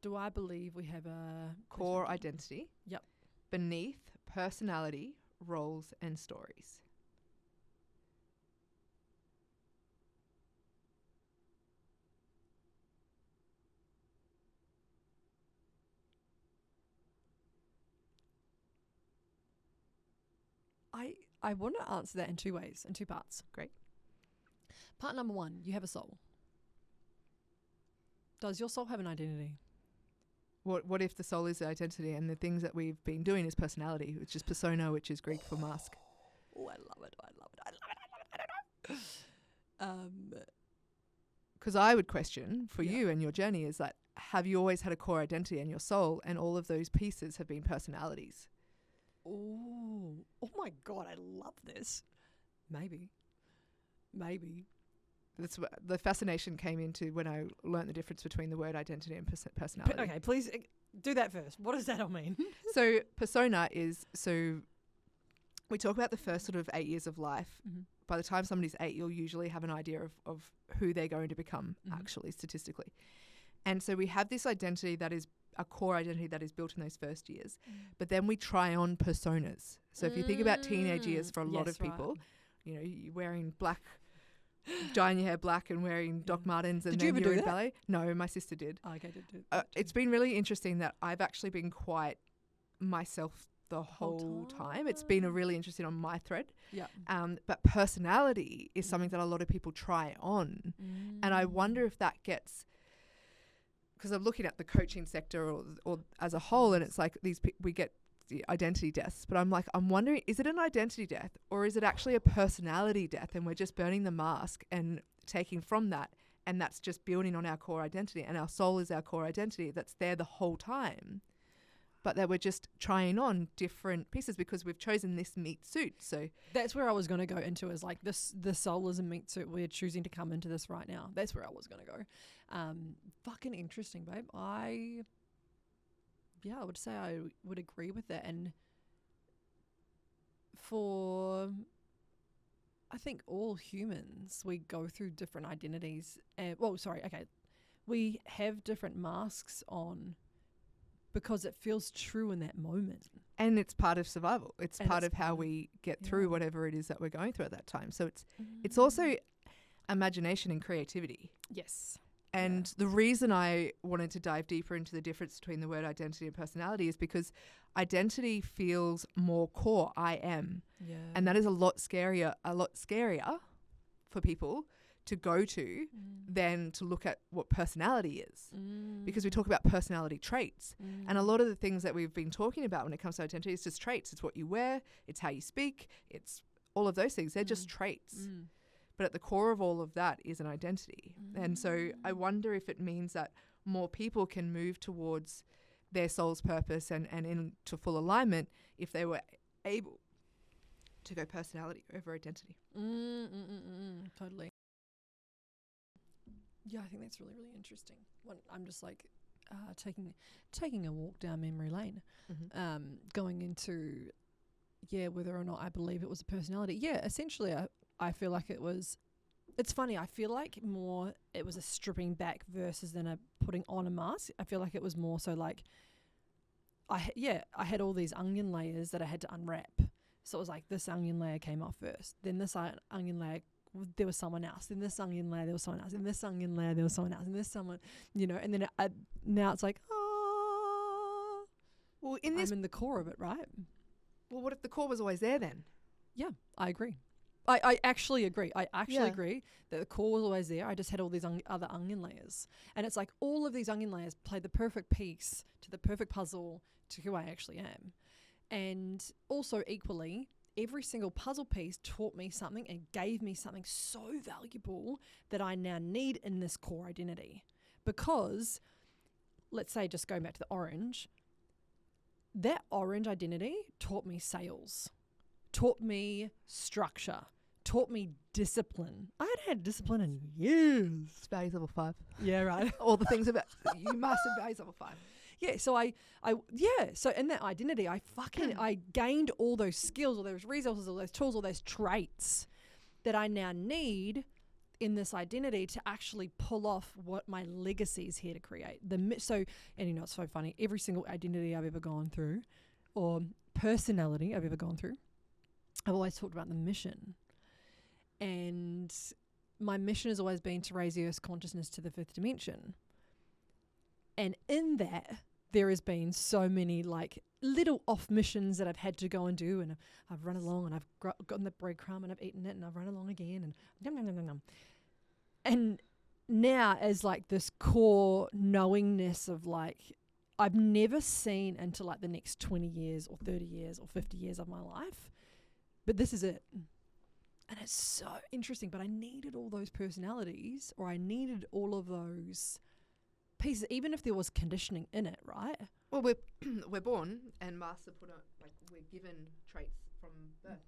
Do I believe we have a Core identity? Yep. Beneath personality, roles and stories. I want to answer that in two ways, in two parts. Great. Part number one, you have a soul. Does your soul have an identity? What if the soul is the identity and the things that we've been doing is personality, which is persona, which is Greek for mask? Oh, I love it. I don't know. Because I would question for Yeah. you and your journey is that, have you always had a core identity in your soul and all of those pieces have been personalities? Oh my God, I love this. Maybe. That's the fascination came into when I learned the difference between the word identity and personality. Okay, please do that first. What does that all mean? So persona is, we talk about the first sort of 8 years of life. Mm-hmm. By the time somebody's 8, you'll usually have an idea of who they're going to become, actually, statistically. And so we have this identity that is a core identity that is built in those first years. But then we try on personas. So if you think about teenage years for a lot of people, you know, you're wearing black, dyeing your hair black and wearing Doc Martens and Did you then ever you're do in that? ballet. No, my sister did. Oh, okay, It's been really interesting that I've actually been quite myself the whole time. It's been a really interesting on my thread. Yeah. But personality is something that a lot of people try on. And I wonder if that gets, because I'm looking at the coaching sector or as a whole, and it's like we get the identity deaths, but I'm wondering, is it an identity death or is it actually a personality death and we're just burning the mask and taking from that, and that's just building on our core identity, and our soul is our core identity that's there the whole time, but that we're just trying on different pieces because we've chosen this meat suit. So that's where I was going to go into, is like this, the soul is a meat suit. We're choosing to come into this right now. That's where I was going to go. Fucking interesting, babe. I would say I would agree with that. And for, I think all humans, we go through different identities. We have different masks on because it feels true in that moment. And it's part of survival. It's part of how we get through whatever it is that we're going through at that time. So it's also imagination and creativity. Yes. And the reason I wanted to dive deeper into the difference between the word identity and personality is because identity feels more core, I am. Yeah. And that is a lot scarier for people to go to than to look at what personality is. Because we talk about personality traits. And a lot of the things that we've been talking about when it comes to identity is just traits. It's what you wear, it's how you speak, it's all of those things. They're just traits. But at the core of all of that is an identity. And so I wonder if it means that more people can move towards their soul's purpose and into full alignment if they were able to go personality over identity. Totally. Yeah, I think that's really, really interesting. I'm just like taking a walk down memory lane, going into, whether or not I believe it was a personality. Yeah, essentially I feel like it was it's funny. I feel like more it was a stripping back versus than a putting on a mask. I feel like it was more so like I had all these onion layers that I had to unwrap. So it was like this onion layer came off first, then this onion layer there was someone else, then this onion layer there was someone else, then this onion layer there was someone else, and this someone, and then now it's like Well, I'm in the core of it, right? Well, what if the core was always there then? Yeah, I agree. I actually agree. I actually Yeah. agree that the core was always there. I just had all these other onion layers. And it's like all of these onion layers play the perfect piece to the perfect puzzle to who I actually am. And also equally, every single puzzle piece taught me something and gave me something so valuable that I now need in this core identity. Because, let's say, just going back to the orange, that orange identity taught me sales, taught me structure, taught me discipline. I hadn't had discipline in years. It's values level 5. Yeah, right. All the things about you mastered values level 5. Yeah, so in that identity, I gained all those skills, all those resources, all those tools, all those traits that I now need in this identity to actually pull off what my legacy is here to create. It's so funny. Every single identity I've ever gone through, or personality I've ever gone through, I've always talked about the mission. And my mission has always been to raise the Earth's consciousness to the 5th dimension. And in that, there has been so many like little off missions that I've had to go and do, and I've run along and I've gotten the breadcrumb and I've eaten it and I've run along again and nom, nom, nom, nom, nom. And now as like this core knowingness of like, I've never seen into like the next 20 years or 30 years or 50 years of my life, but this is it. And it's so interesting, but I needed all those personalities, or I needed all of those pieces, even if there was conditioning in it, right? Well, we're born, and master put on, like, we're given traits from birth,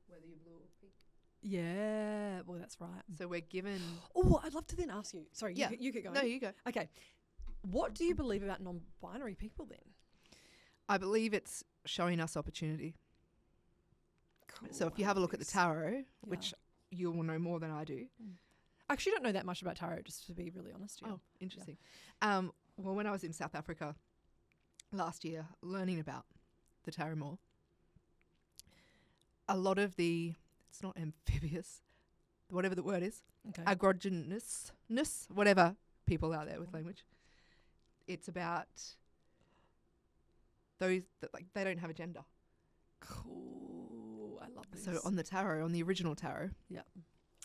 whether you're blue or pink. Yeah, well, that's right. So we're given. Oh, I'd love to then ask you. Sorry, Yeah. you could go. No, you go. Okay. What do you believe about non-binary people then? I believe it's showing us opportunity. Cool. So if you have a look at the tarot, which you will know more than I do. I actually don't know that much about tarot, just to be really honest. Yeah. Oh, interesting. Well, when I was in South Africa last year learning about the tarot more, a lot of it's not amphibious, whatever the word is, Okay. androgynous, whatever people out there with language, it's about those that like they don't have a gender. Cool. I love this. So on the tarot, on the original tarot,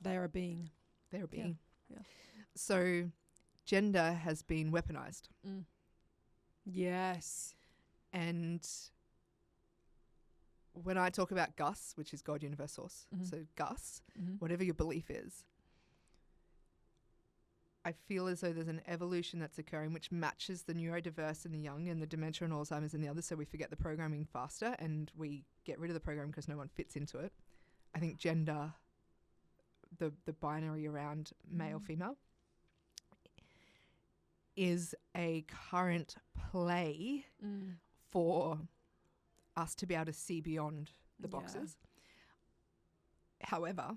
they are a being. they're a being. Yeah. So gender has been weaponized. Yes. And when I talk about Gus, which is God, Universe, Source, so Gus, whatever your belief is, I feel as though there's an evolution that's occurring which matches the neurodiverse in the young and the dementia and Alzheimer's in the other, so we forget the programming faster and we get rid of the program because no one fits into it. I think gender, the binary around male, female, is a current play for us to be able to see beyond the boxes. However,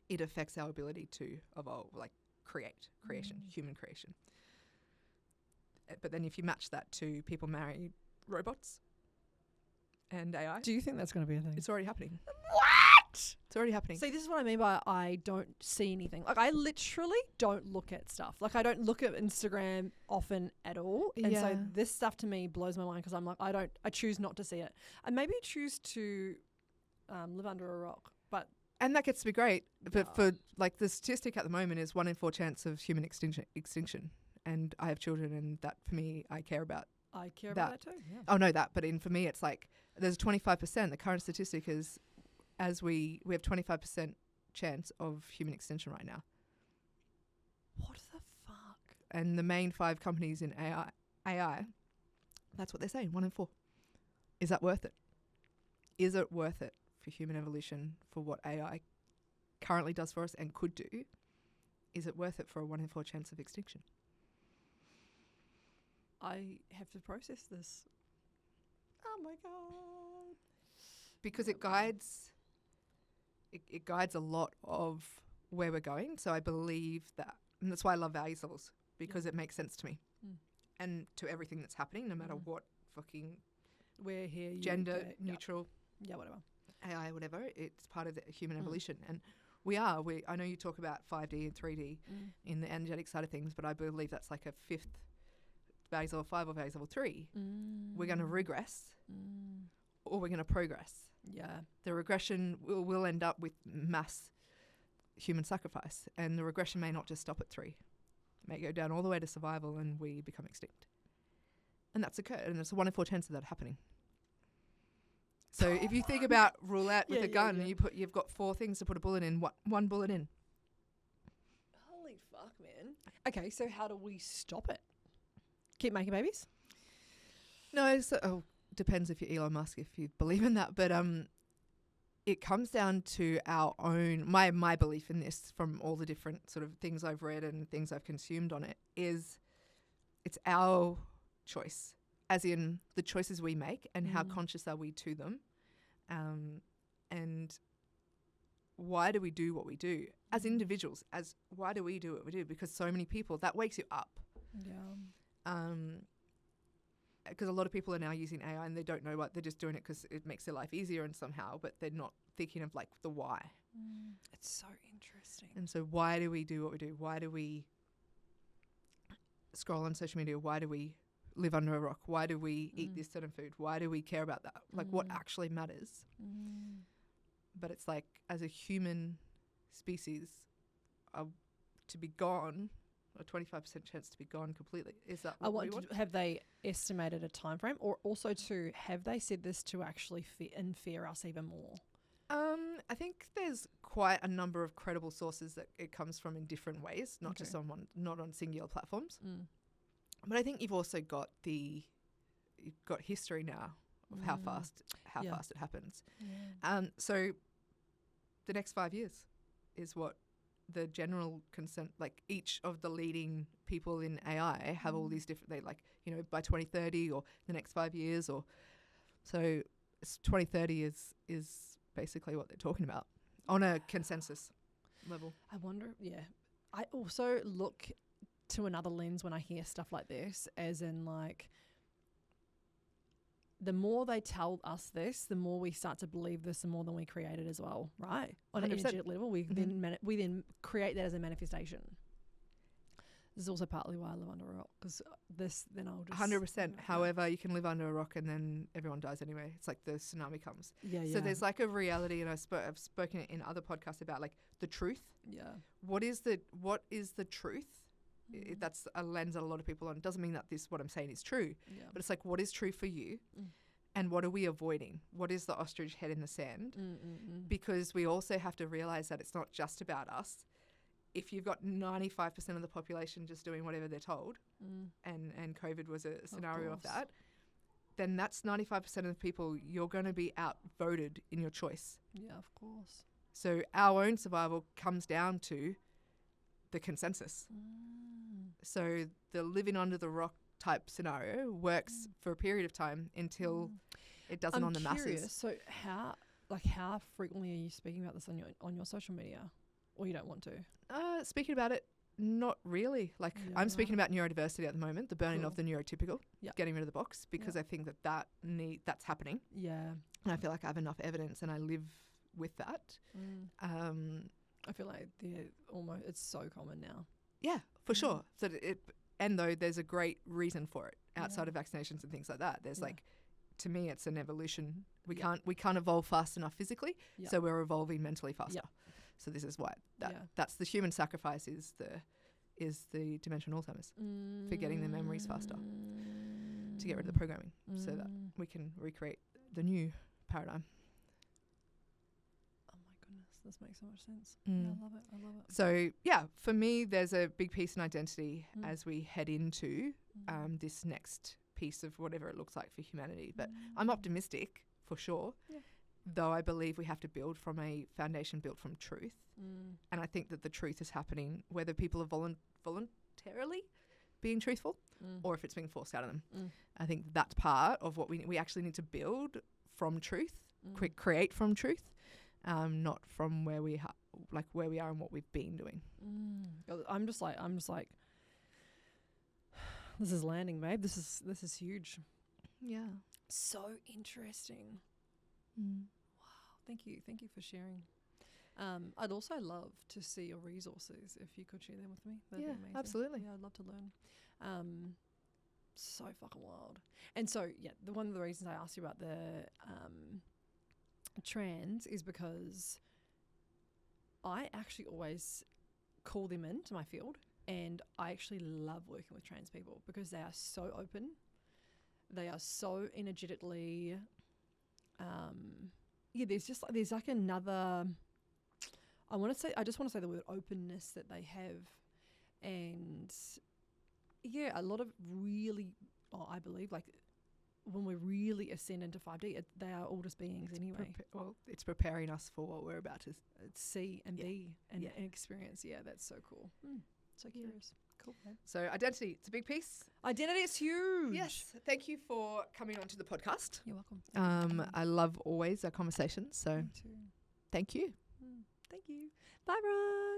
it affects our ability to evolve, like creation, human creation. But then if you match that to people marry robots and AI, Do you think that's going to be a thing? it's already happening. What? It's already happening. See, this is what I mean by I don't see anything. Like, I literally don't look at stuff. Like, I don't look at Instagram often at all. And so Yeah. this stuff to me blows my mind because I'm like, I choose not to see it. I maybe choose to live under a rock. But And that gets to be great. But Yeah. for like the statistic at the moment is 1 in 4 chance of human extinction. And I have children, and that for me, I care about. I care about that too. Yeah. Oh, no, that. But for me, it's like there's 25%. The current statistic is we have 25% chance of human extinction right now. What the fuck? And the main 5 companies in AI, that's what they're saying, 1 in 4. Is that worth it? Is it worth it for human evolution, for what AI currently does for us and could do? Is it worth it for a 1 in 4 chance of extinction? I have to process this. Oh my God. Because it guides a lot of where we're going. So I believe that, and that's why I love value levels, because it makes sense to me and to everything that's happening, no matter what fucking we're here, gender neutral, whatever, AI, whatever. It's part of the human evolution, and I know you talk about 5D and 3D in the energetic side of things, but I believe that's like a fifth value level 5 or value level 3. We're going to regress or we're going to progress. Yeah. The regression will end up with mass human sacrifice, and the regression may not just stop at 3. It may go down all the way to survival and we become extinct. And that's occurred, and there's a 1 in 4 chance of that happening. So if you think about roulette with a gun, and you've got 4 things to put a bullet in, one bullet in. Holy fuck, man. Okay, so how do we stop it? Keep making babies? No, depends if you're Elon Musk, if you believe in that. But it comes down to our own, my belief in this from all the different sort of things I've read and things I've consumed on it, is it's our choice, as in the choices we make and how conscious are we to them, and why do we do what we do as individuals, why do we do what we do? Because so many people, that wakes you up. Because a lot of people are now using AI and they don't know what, they're just doing it because it makes their life easier and somehow, but they're not thinking of like the why. It's so interesting. And so why do we do what we do? Why do we scroll on social media? Why do we live under a rock? Why do we eat this certain food? Why do we care about that? Like what actually matters? But it's like, as a human species, to be gone, a 25% chance to be gone completely. Is that what we want? Have they estimated a time frame, or also have they said this to actually fear us even more? I think there's quite a number of credible sources that it comes from in different ways, not just on not on singular platforms. But I think you've also got history now of how fast it happens. So the next 5 years is what the general consent, like each of the leading people in AI have all these different, by 2030 or the next 5 years, or so 2030 is basically what they're talking about on a consensus level. I wonder, I also look to another lens when I hear stuff like this, as in like, the more they tell us this, the more we start to believe this, the more than we create it as well, right? On an 100%. energetic level, we then create that as a manifestation. This is also partly why I live under a rock, because then I'll just 100%. However, you can live under a rock and then everyone dies anyway. It's like the tsunami comes. So there's like a reality, and I've spoken in other podcasts about like the truth. What is the truth? That's a lens that a lot of people on. It doesn't mean that what I'm saying is true, but it's like, what is true for you, and what are we avoiding? What is the ostrich head in the sand? Because we also have to realize that it's not just about us. If you've got 95% of the population just doing whatever they're told, and COVID was a scenario of that, then that's 95% of the people. You're going to be outvoted in your choice. Yeah, of course. So our own survival comes down to the consensus. So the living under the rock type scenario works for a period of time until it doesn't on the masses. So how frequently are you speaking about this on your social media, or you don't want to? Speaking about it, not really. I'm speaking about neurodiversity at the moment, the burning of the neurotypical, getting rid of the box, because I think that's happening. And I feel like I have enough evidence and I live with that. I feel like it's so common now. Yeah, for sure. So though there's a great reason for it outside of vaccinations and things like that. There's to me, it's an evolution. We can't evolve fast enough physically, so we're evolving mentally faster. So this is why that's the human sacrifice is the dimensional Alzheimer's for getting the memories faster, to get rid of the programming, so that we can recreate the new paradigm. This makes so much sense. I love it. So for me, there's a big piece in identity as we head into this next piece of whatever it looks like for humanity. But I'm optimistic for sure, though I believe we have to build from a foundation built from truth. And I think that the truth is happening whether people are voluntarily being truthful or if it's being forced out of them. I think that's part of what we actually need to build from truth, create from truth. Not from where we like where we are and what we've been doing. I'm just like, this is landing, babe. This is huge. Yeah. So interesting. Thank you for sharing. I'd also love to see your resources if you could share them with me. That'd be amazing. Absolutely. Yeah, I'd love to learn. So fucking wild. And so, yeah, one of the reasons I asked you about the trans is because I actually always call them into my field, and I actually love working with trans people because they are so open. They are so energetically, there's like another, I just want to say the word openness that they have. And yeah, a lot of really, I believe, like when we really ascend into 5D, they are all just beings anyway. It's preparing us for what we're about to see and be and experience. Yeah, that's so cool. So curious. Cool. Man. So identity, it's a big piece. Identity is huge. Yes. Thank you for coming on to the podcast. You're welcome. I love always our conversations. So Me too. thank you. Thank you. Bye, Ron.